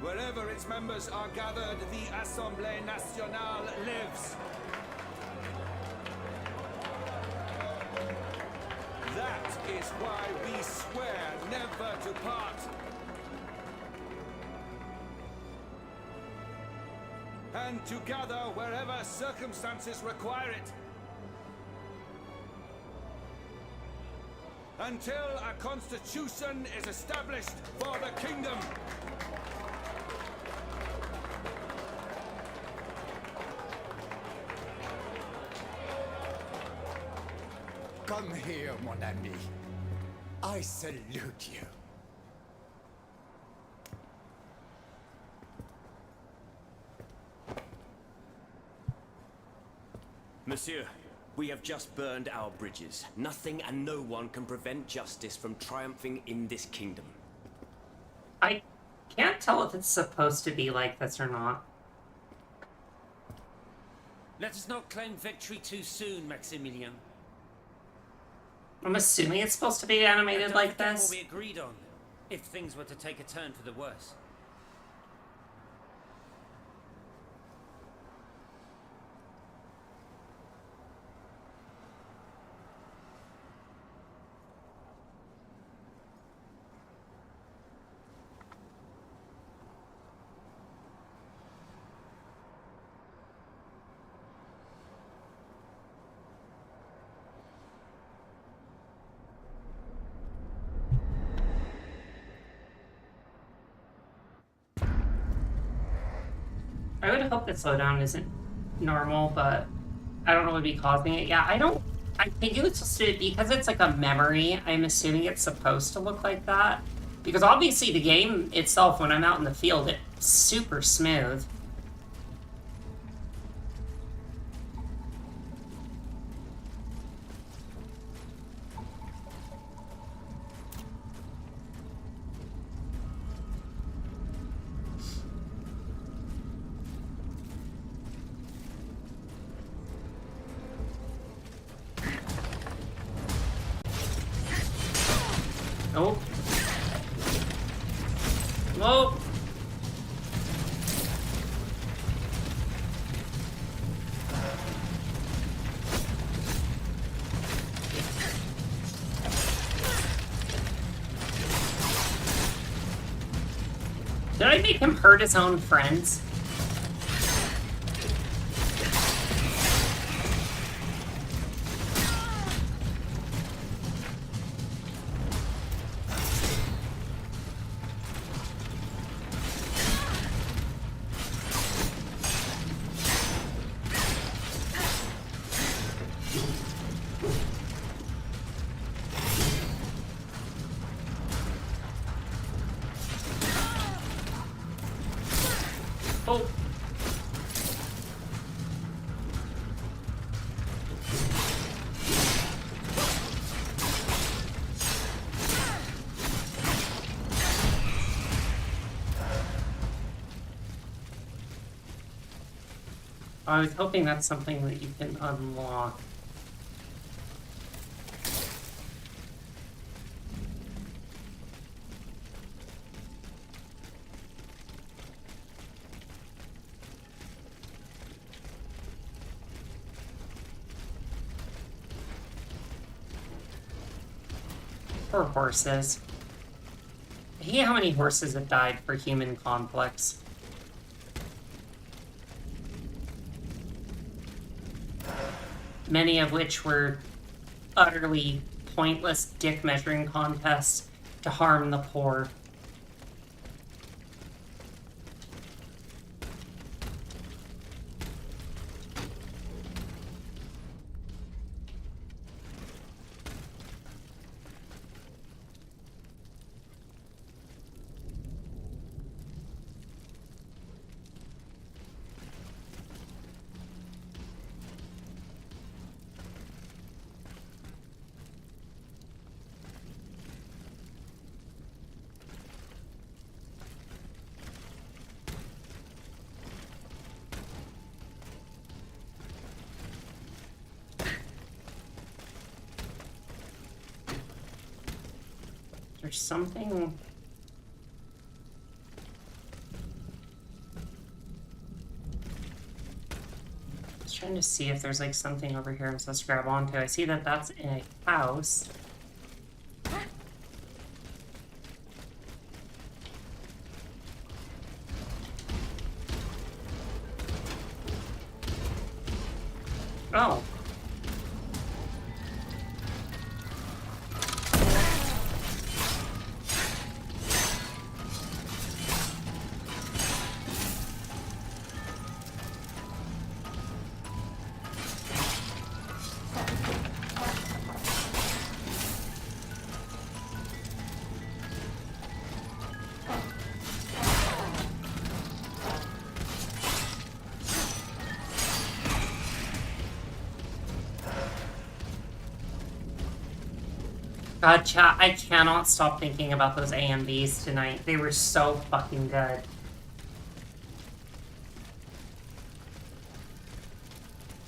[SPEAKER 4] Wherever its members are gathered, the Assemblée Nationale lives. That is why we swear never to part. And to gather wherever circumstances require it. Until a constitution is established for the kingdom.
[SPEAKER 7] Come here, mon ami. I salute you.
[SPEAKER 9] Monsieur, we have just burned our bridges. Nothing and no one can prevent justice from triumphing in this kingdom.
[SPEAKER 1] I can't tell if it's supposed to be like this or not.
[SPEAKER 10] Let us not claim victory too soon, Maximilian.
[SPEAKER 1] I'm assuming it's supposed to be animated like
[SPEAKER 10] That's
[SPEAKER 1] this.
[SPEAKER 10] what we agreed on, if things were to take a turn for the worse.
[SPEAKER 1] I would hope that slowdown isn't normal, but I don't know what would be causing it. Yeah, I think it was supposed to, because it's like a memory, I'm assuming it's supposed to look like that. Because obviously the game itself, when I'm out in the field, it's super smooth. Oh. Whoa. Did I make him hurt his own friends? Oh. I was hoping that's something that you can unlock. Poor horses. I hate how many horses have died for human conflicts. Many of which were utterly pointless dick measuring contests to harm the poor. There's something... I was trying to see if there's like something over here I'm supposed to grab onto. I see that that's in a house. Oh. God, chat, I cannot stop thinking about those AMVs tonight. They were so fucking good.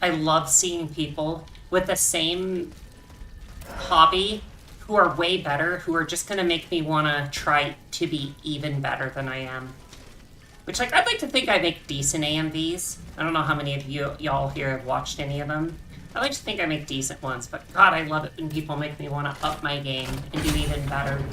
[SPEAKER 1] I love seeing people with the same hobby who are way better, who are just gonna make me wanna try to be even better than I am. Which, like, I'd like to think I make decent AMVs. I don't know how many of y'all here have watched any of them. I like to think I make decent ones, but God, I love it when people make me want to up my game and do even better.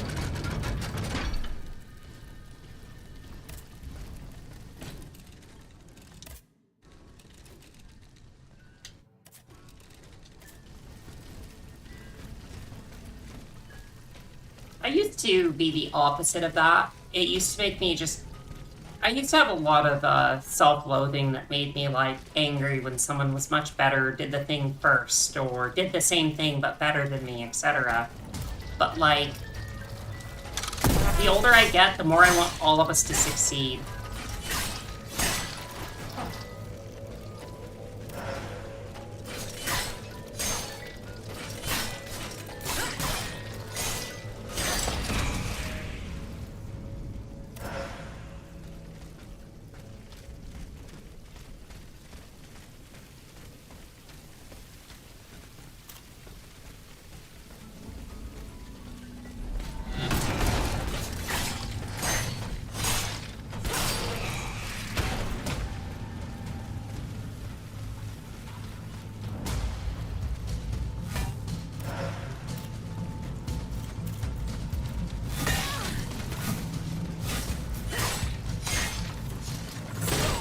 [SPEAKER 1] I used to be the opposite of that. It used to make me just... I used to have a lot of self-loathing that made me, like, angry when someone was much better, did the thing first, or did the same thing but better than me, etc. But, like, the older I get, the more I want all of us to succeed.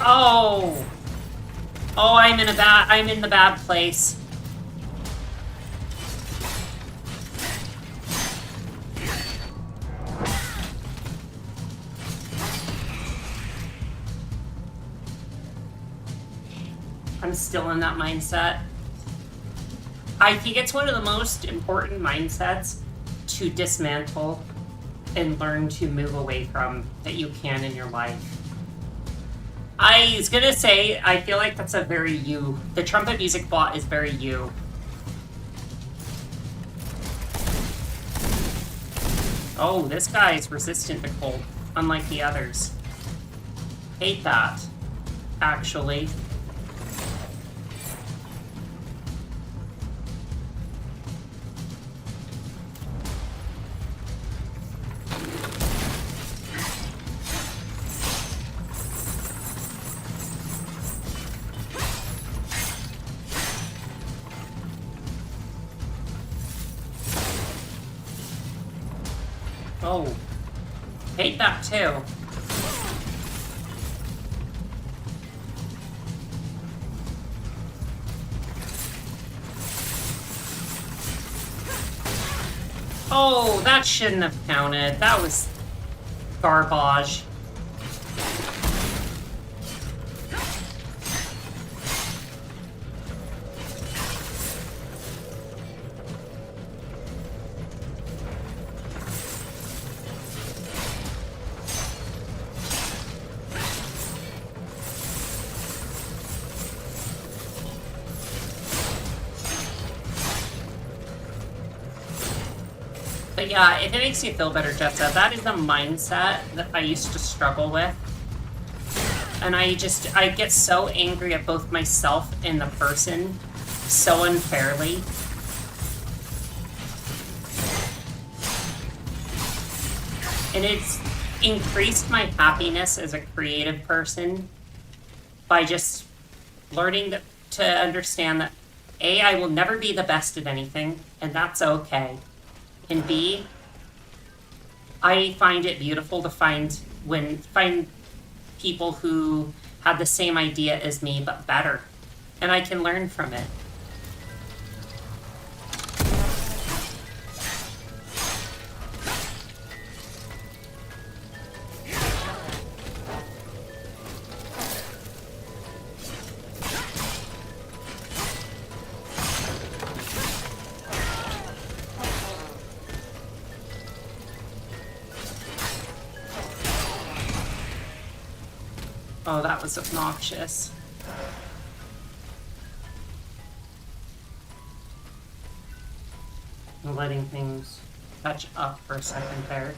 [SPEAKER 1] Oh! Oh, I'm in the bad place. I'm still in that mindset. I think it's one of the most important mindsets to dismantle and learn to move away from that you can in your life. I was gonna say, I feel like that's a very you. The trumpet music bot is very you. Oh, this guy is resistant to cold, unlike the others. Hate that, actually. Oh, hate that too. Oh, that shouldn't have counted. That was garbage. But yeah, if it makes you feel better, Jessa, that is a mindset that I used to struggle with. And I get so angry at both myself and the person so unfairly. And it's increased my happiness as a creative person by just learning to understand that A, I will never be the best at anything, and that's okay. And B, I find it beautiful to find people who have the same idea as me but better, and I can learn from it. Oh, that was obnoxious. I'm letting things catch up for a second there.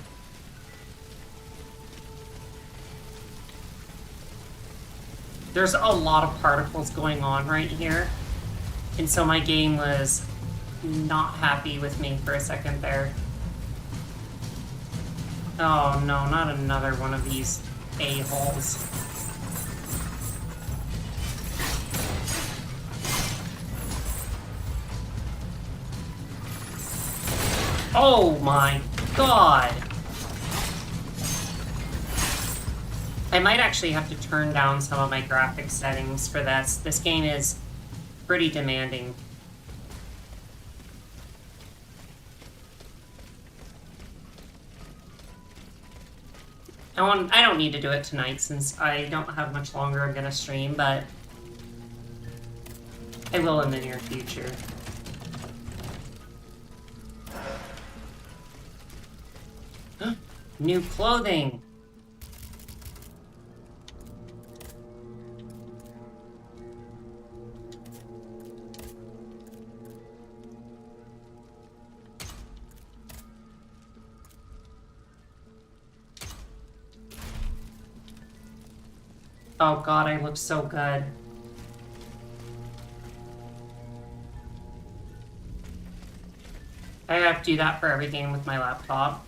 [SPEAKER 1] There's a lot of particles going on right here. And so my game was not happy with me for a second there. Oh no, not another one of these a-holes. Oh my god! I might actually have to turn down some of my graphics settings for this. This game is pretty demanding. I don't need to do it tonight since I don't have much longer I'm gonna stream, but I will in the near future. New clothing! Oh god, I look so good. I have to do that for every game with my laptop.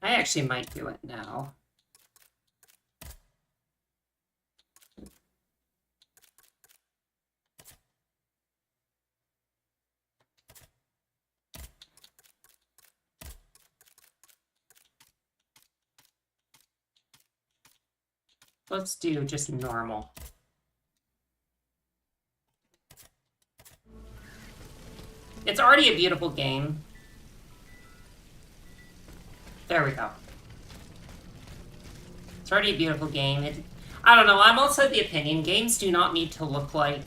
[SPEAKER 1] I actually might do it now. Let's do just normal. It's already a beautiful game. There we go. It's already a beautiful game. I don't know, I'm also of the opinion games do not need to look like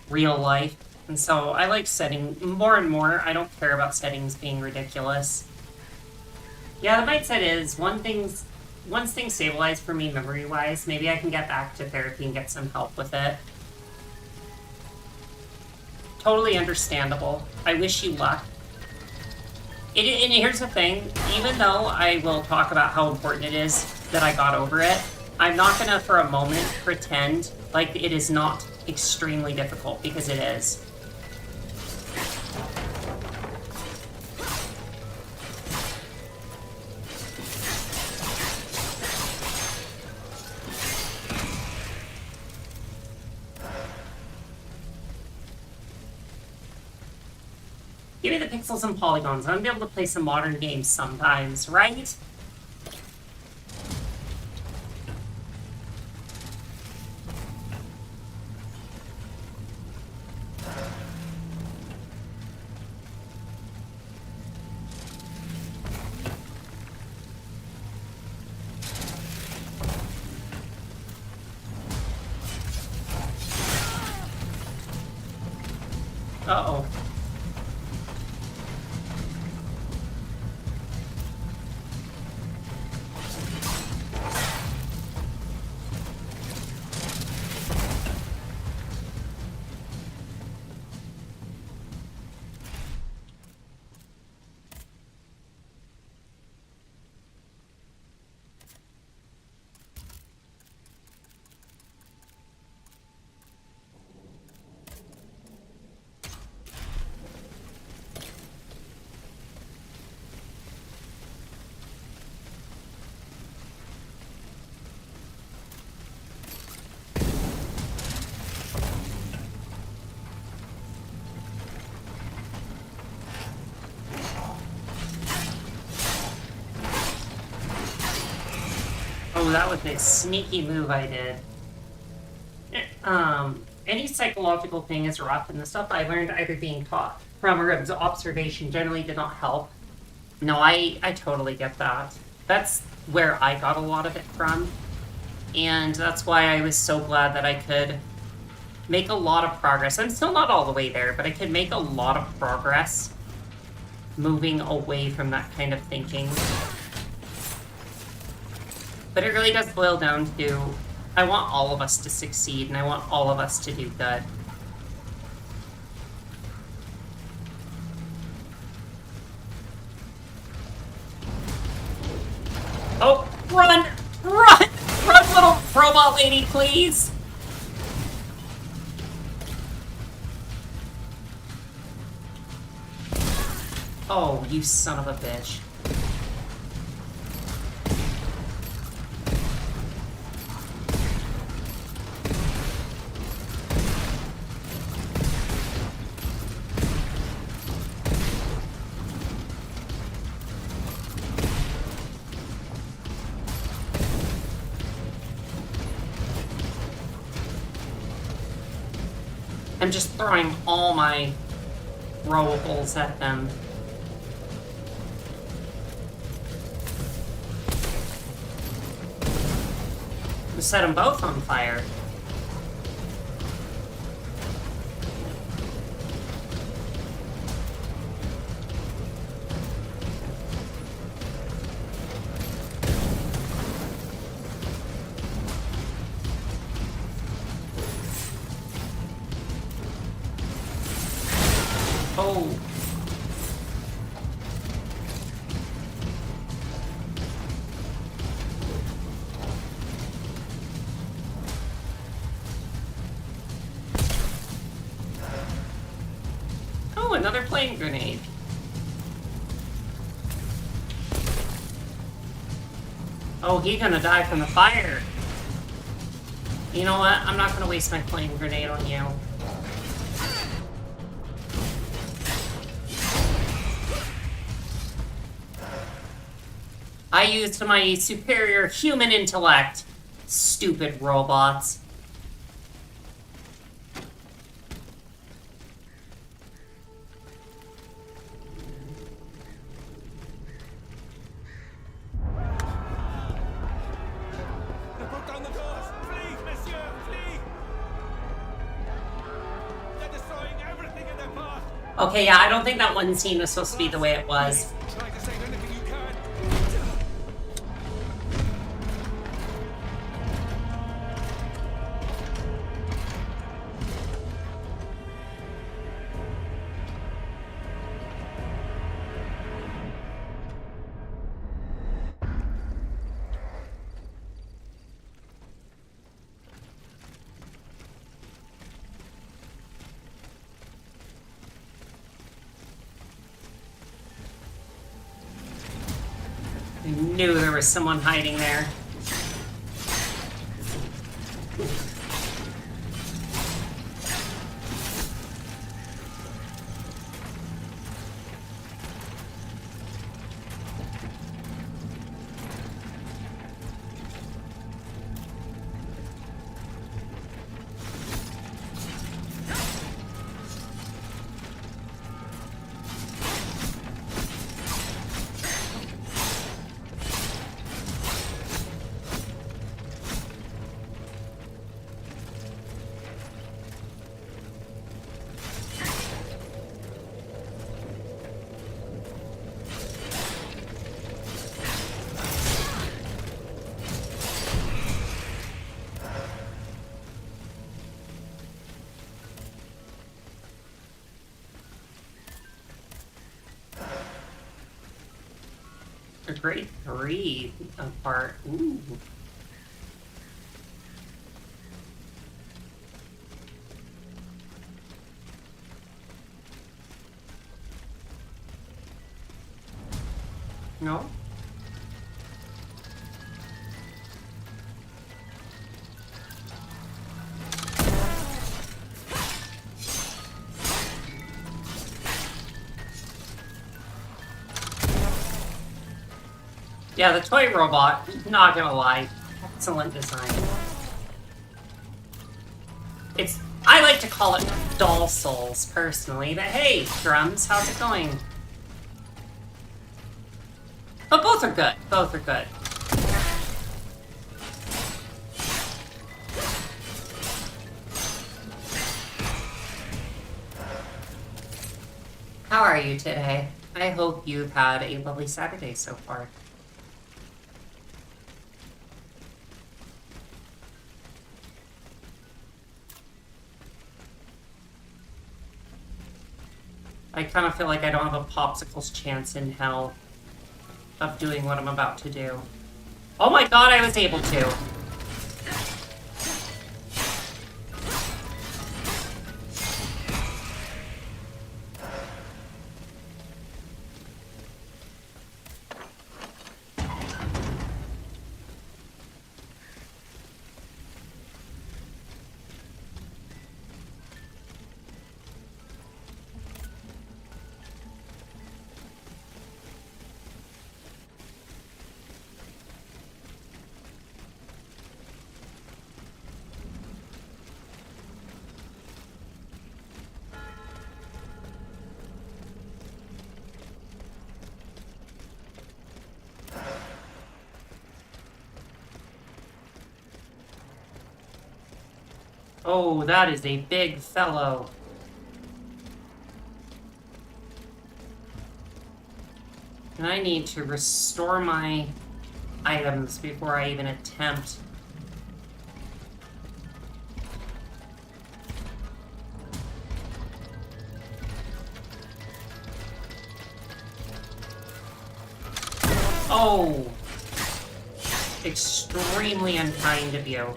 [SPEAKER 1] real life. And so I like setting more and more. I don't care about settings being ridiculous. Yeah, the mindset is once things stabilize for me memory-wise, maybe I can get back to therapy and get some help with it. Totally understandable. I wish you luck. And here's the thing, even though I will talk about how important it is that I got over it, I'm not gonna for a moment pretend like it is not extremely difficult, because it is. Give me the pixels and polygons. I'm gonna be able to play some modern games sometimes, right? Uh-oh. Oh, that was a sneaky move I did. Any psychological thing is rough, and the stuff I learned either being taught from or observation generally did not help. No, I totally get that. That's where I got a lot of it from. And that's why I was so glad that I could make a lot of progress. I'm still not all the way there, but I could make a lot of progress moving away from that kind of thinking. But it really does boil down to, I want all of us to succeed, and I want all of us to do good. Oh, run! Run! Run, little robot lady, please! Oh, you son of a bitch. I'm just throwing all my rollables at them. Set them both on fire. Oh. Oh, another flame grenade. Oh, he's gonna die from the fire. You know what? I'm not gonna waste my flame grenade on you. I used my superior human intellect. Stupid robots.
[SPEAKER 4] Put down the doors! Flee, monsieur! Flee! They're destroying everything in their path!
[SPEAKER 1] Okay, yeah, I don't think that one scene was supposed to be the way it was.
[SPEAKER 4] Try to save anything you can!
[SPEAKER 1] I knew there was someone hiding there. A great three apart. Ooh. No? Yeah, the toy robot, not gonna lie, excellent design. I like to call it doll souls, personally, but hey, Drums, how's it going? But both are good, both are good. How are you today? I hope you've had a lovely Saturday so far. I kind of feel like I don't have a popsicle's chance in hell of doing what I'm about to do. Oh my god, I was able to. Oh, that is a big fellow. And I need to restore my items before I even attempt. Oh! Extremely unkind of you.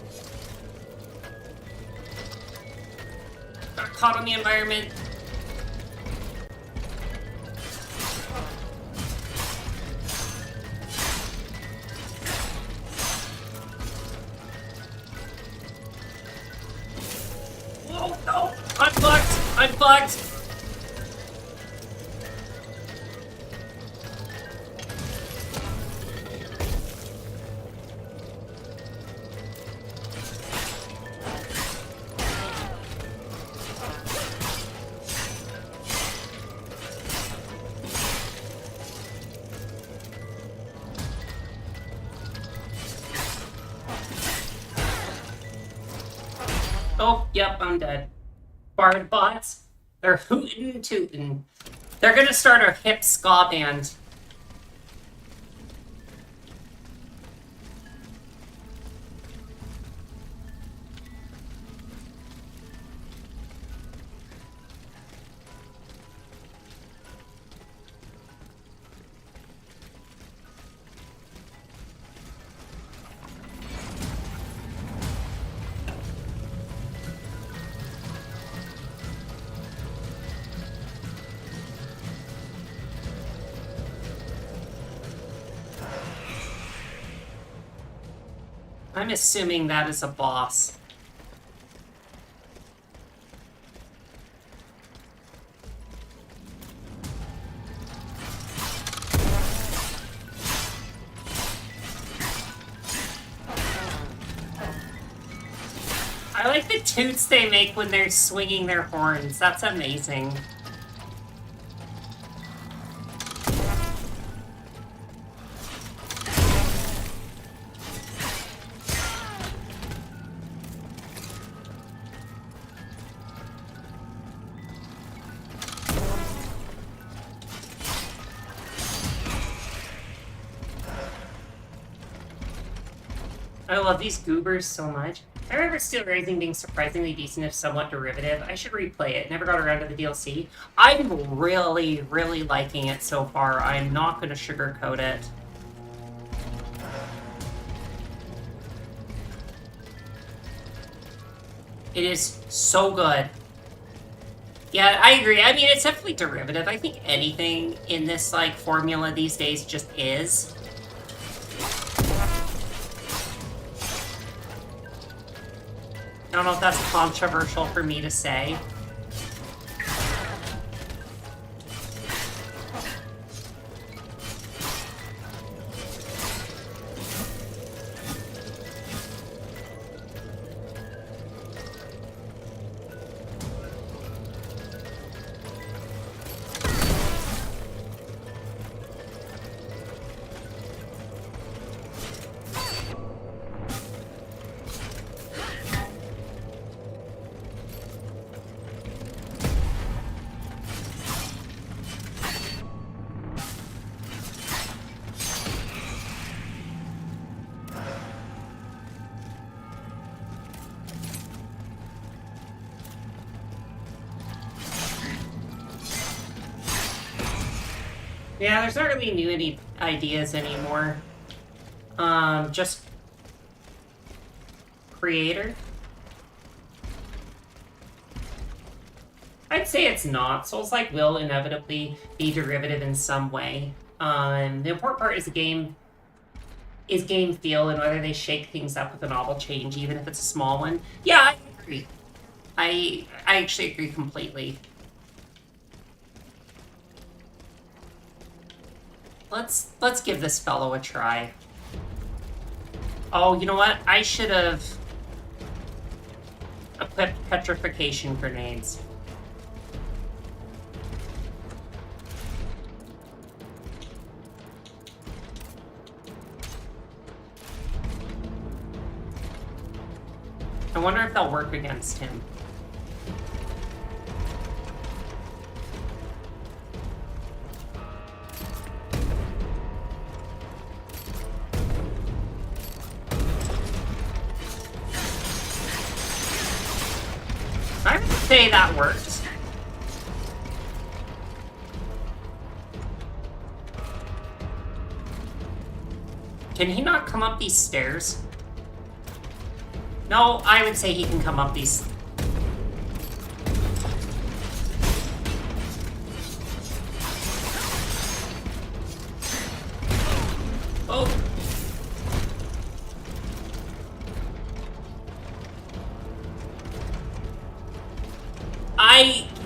[SPEAKER 1] Got caught on the environment. Whoa, no! I'm fucked! I'm fucked! Oh, yep, I'm dead. Bard bots, they're hootin' and tootin'. They're gonna start a hip ska band. I'm assuming that is a boss. I like the toots they make when they're swinging their horns. That's amazing. I love these goobers so much. I remember Steel Rising being surprisingly decent, if somewhat derivative. I should replay it. Never got around to the DLC. I'm really, really liking it so far. I'm not going to sugarcoat it. It is so good. Yeah, I agree. I mean, it's definitely derivative. I think anything in this, like, formula these days just is. I don't know if that's controversial for me to say. Yeah, there's not really any ideas anymore. Just creator. I'd say it's not. Souls-like will inevitably be derivative in some way. The important part is game feel and whether they shake things up with a novel change, even if it's a small one. Yeah, I agree. I actually agree completely. Let's give this fellow a try. Oh, you know what? I should have equipped petrification grenades. I wonder if they'll work against him. I would say that worked. Can he not come up these stairs? No, I would say he can come up these. Oh.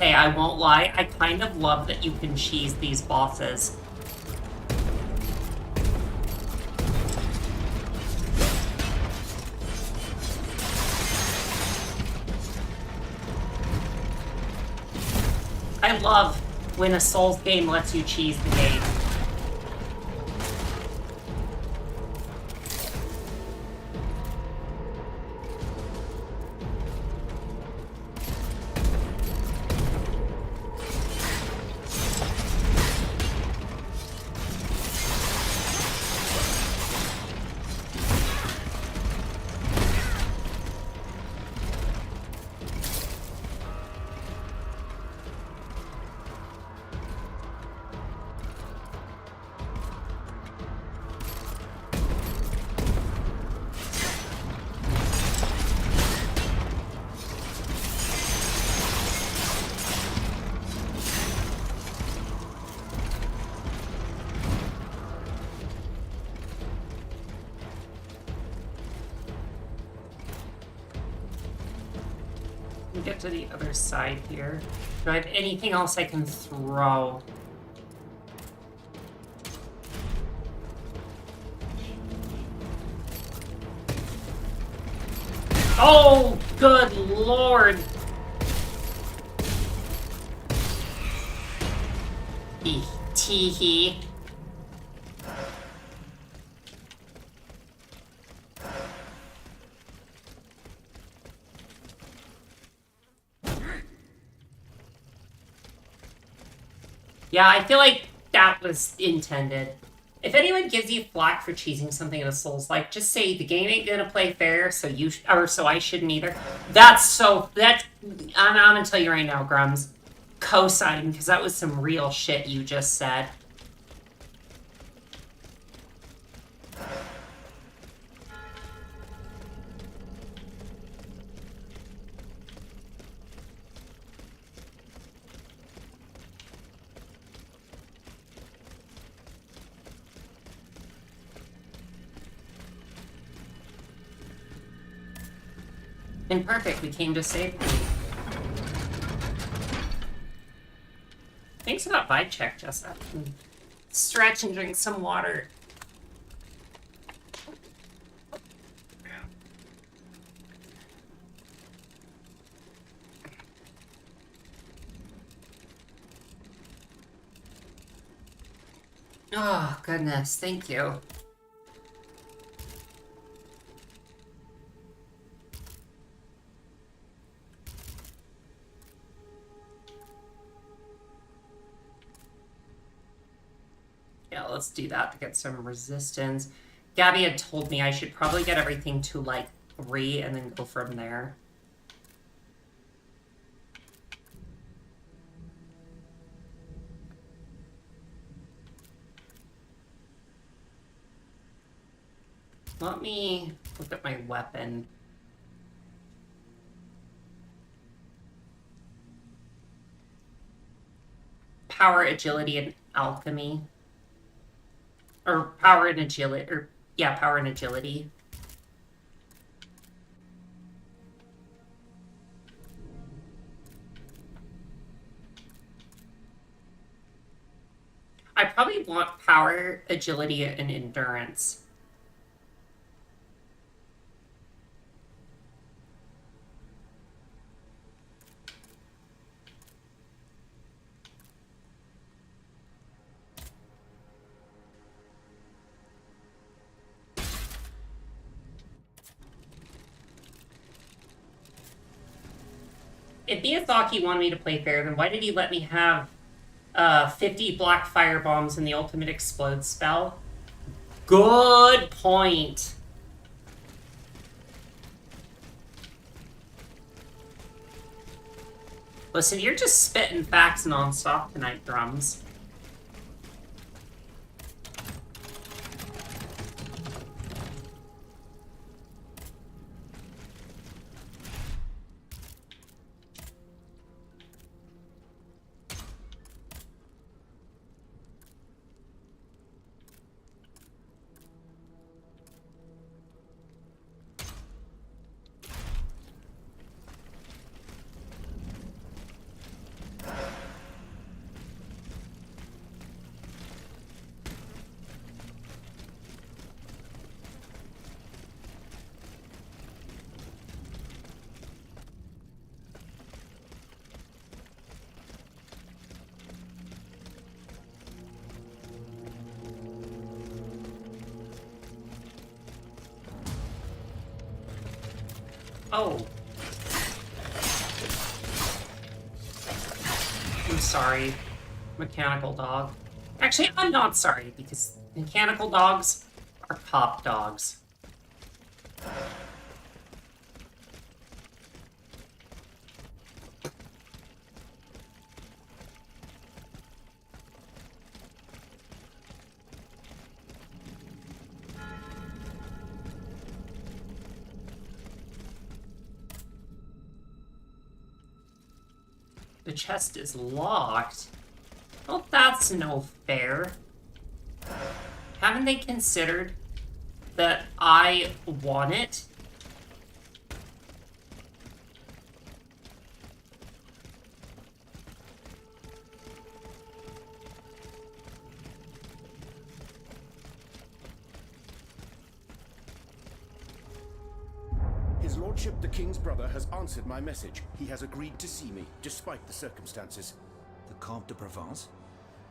[SPEAKER 1] Hey, I won't lie, I kind of love that you can cheese these bosses. I love when a Souls game lets you cheese the game. Get to the other side here. Do I have anything else I can throw? Oh, good lord! Tee-hee. Yeah, I feel like that was intended. If anyone gives you flack for cheesing something in a Souls-like, just say the game ain't gonna play fair, so so I shouldn't either. I'm gonna tell you right now, Grums. Co-sign, because that was some real shit you just said. And perfect, we came to save you. Thanks for that vibe check, Jessa. Stretch and drink some water. Oh, goodness, thank you. Yeah, let's do that to get some resistance. Gabby had told me I should probably get everything to, like, 3 and then go from there. Let me look at my weapon. Power, agility, and alchemy. Or power and agility. Or, yeah, power and agility. I probably want power, agility, and endurance. If Miyazaki wanted me to play fair, then why did he let me have 50 black fire bombs in the ultimate explode spell? Good point. Listen, you're just spitting facts nonstop tonight, Drums. Oh. I'm sorry, mechanical dog. Actually, I'm not sorry, because mechanical dogs are cop dogs. The chest is locked. Well, that's no fair. Haven't they considered that I want it?
[SPEAKER 11] His Lordship, the King's brother, has answered my message. He has agreed to see me, despite the circumstances.
[SPEAKER 12] The Comte de Provence?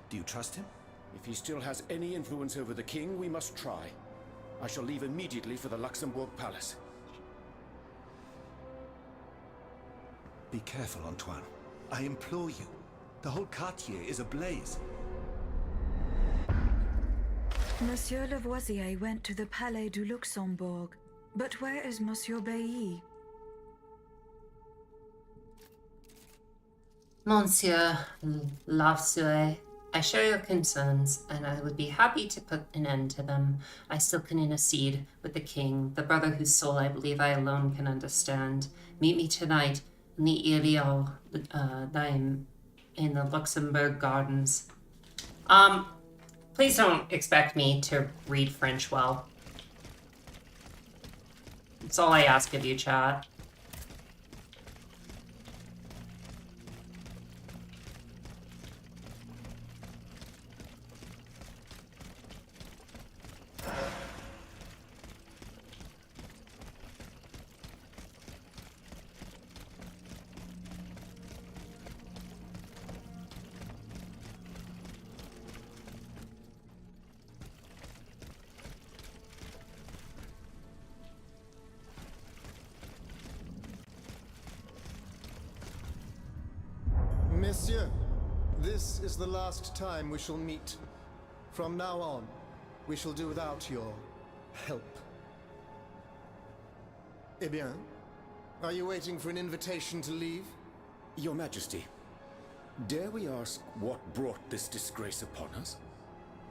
[SPEAKER 12] Do you trust him?
[SPEAKER 11] If he still has any influence over the King, we must try. I shall leave immediately for the Luxembourg Palace.
[SPEAKER 12] Be careful, Antoine. I implore you. The whole quartier is ablaze.
[SPEAKER 3] Monsieur Lavoisier went to the Palais du Luxembourg. But where is Monsieur Bailly?
[SPEAKER 1] Monsieur Lavoisier, I share your concerns, and I would be happy to put an end to them. I still can intercede with the king, the brother whose soul I believe I alone can understand. Meet me tonight in the Ilial Dime in the Luxembourg Gardens. Please don't expect me to read French well. That's all I ask of you, chat.
[SPEAKER 13] Monsieur, this is the last time we shall meet. From now on, we shall do without your help. Eh bien, are you waiting for an invitation to leave?
[SPEAKER 11] Your Majesty, dare we ask what brought this disgrace upon us?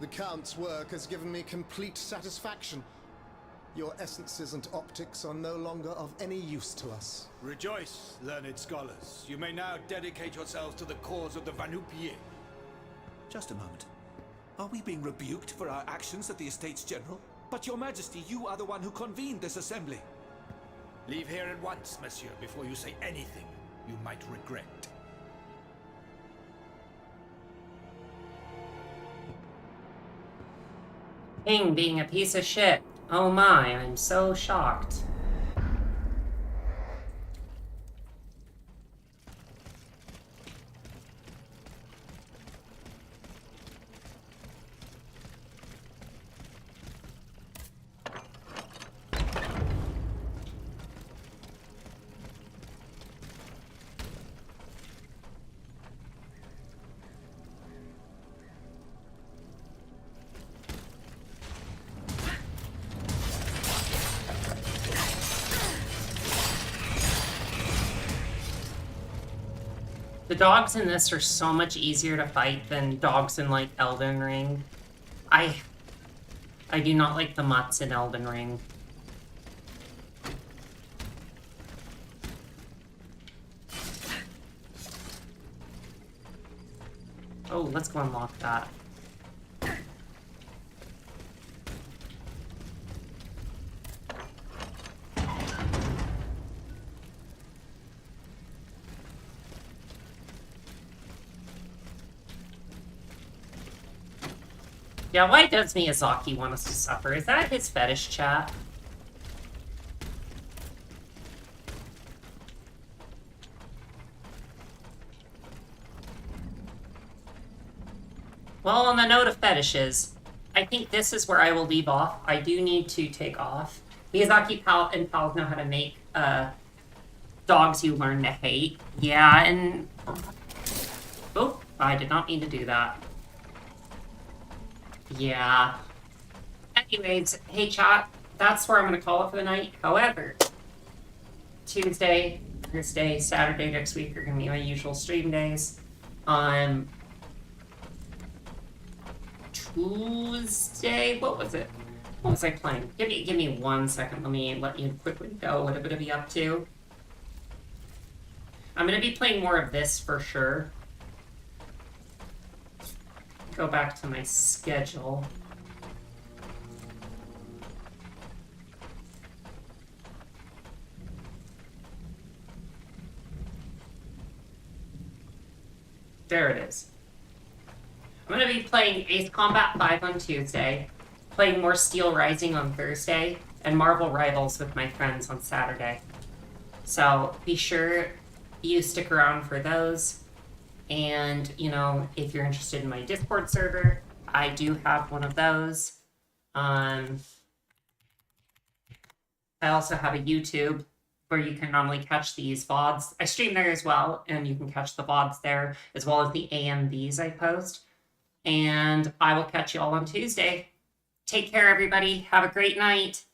[SPEAKER 13] The Count's work has given me complete satisfaction. Your essences and optics are no longer of any use to us.
[SPEAKER 4] Rejoice, learned scholars. You may now dedicate yourselves to the cause of the Vanupier.
[SPEAKER 12] Just a moment. Are we being rebuked for our actions at the Estates General? But your majesty, you are the one who convened this assembly.
[SPEAKER 4] Leave here at once, monsieur, before you say anything you might regret.
[SPEAKER 1] King being a piece of shit. Oh my, I'm so shocked. The dogs in this are so much easier to fight than dogs in, like, Elden Ring. I do not like the mutts in Elden Ring. Oh, let's go unlock that. Yeah, why does Miyazaki want us to suffer? Is that his fetish, chat? Well, on the note of fetishes, I think this is where I will leave off. I do need to take off. Miyazaki and pals know how to make dogs you learn to hate. Yeah, and... Oh, I did not mean to do that. Yeah. Anyways, hey chat, that's where I'm going to call it for the night. However, Tuesday, Thursday, Saturday next week are going to be my usual stream days. Tuesday, what was it? What was I playing? Give me 1 second. Let you quickly go. What I'm going to be up to. I'm going to be playing more of this for sure. Go back to my schedule. There it is. I'm going to be playing Ace Combat 5 on Tuesday, playing more Steel Rising on Thursday, and Marvel Rivals with my friends on Saturday. So be sure you stick around for those. And, you know, if you're interested in my Discord server, I do have one of those. I also have a YouTube where you can normally catch these VODs. I stream there as well, and you can catch the VODs there, as well as the AMVs I post. And I will catch you all on Tuesday. Take care, everybody. Have a great night.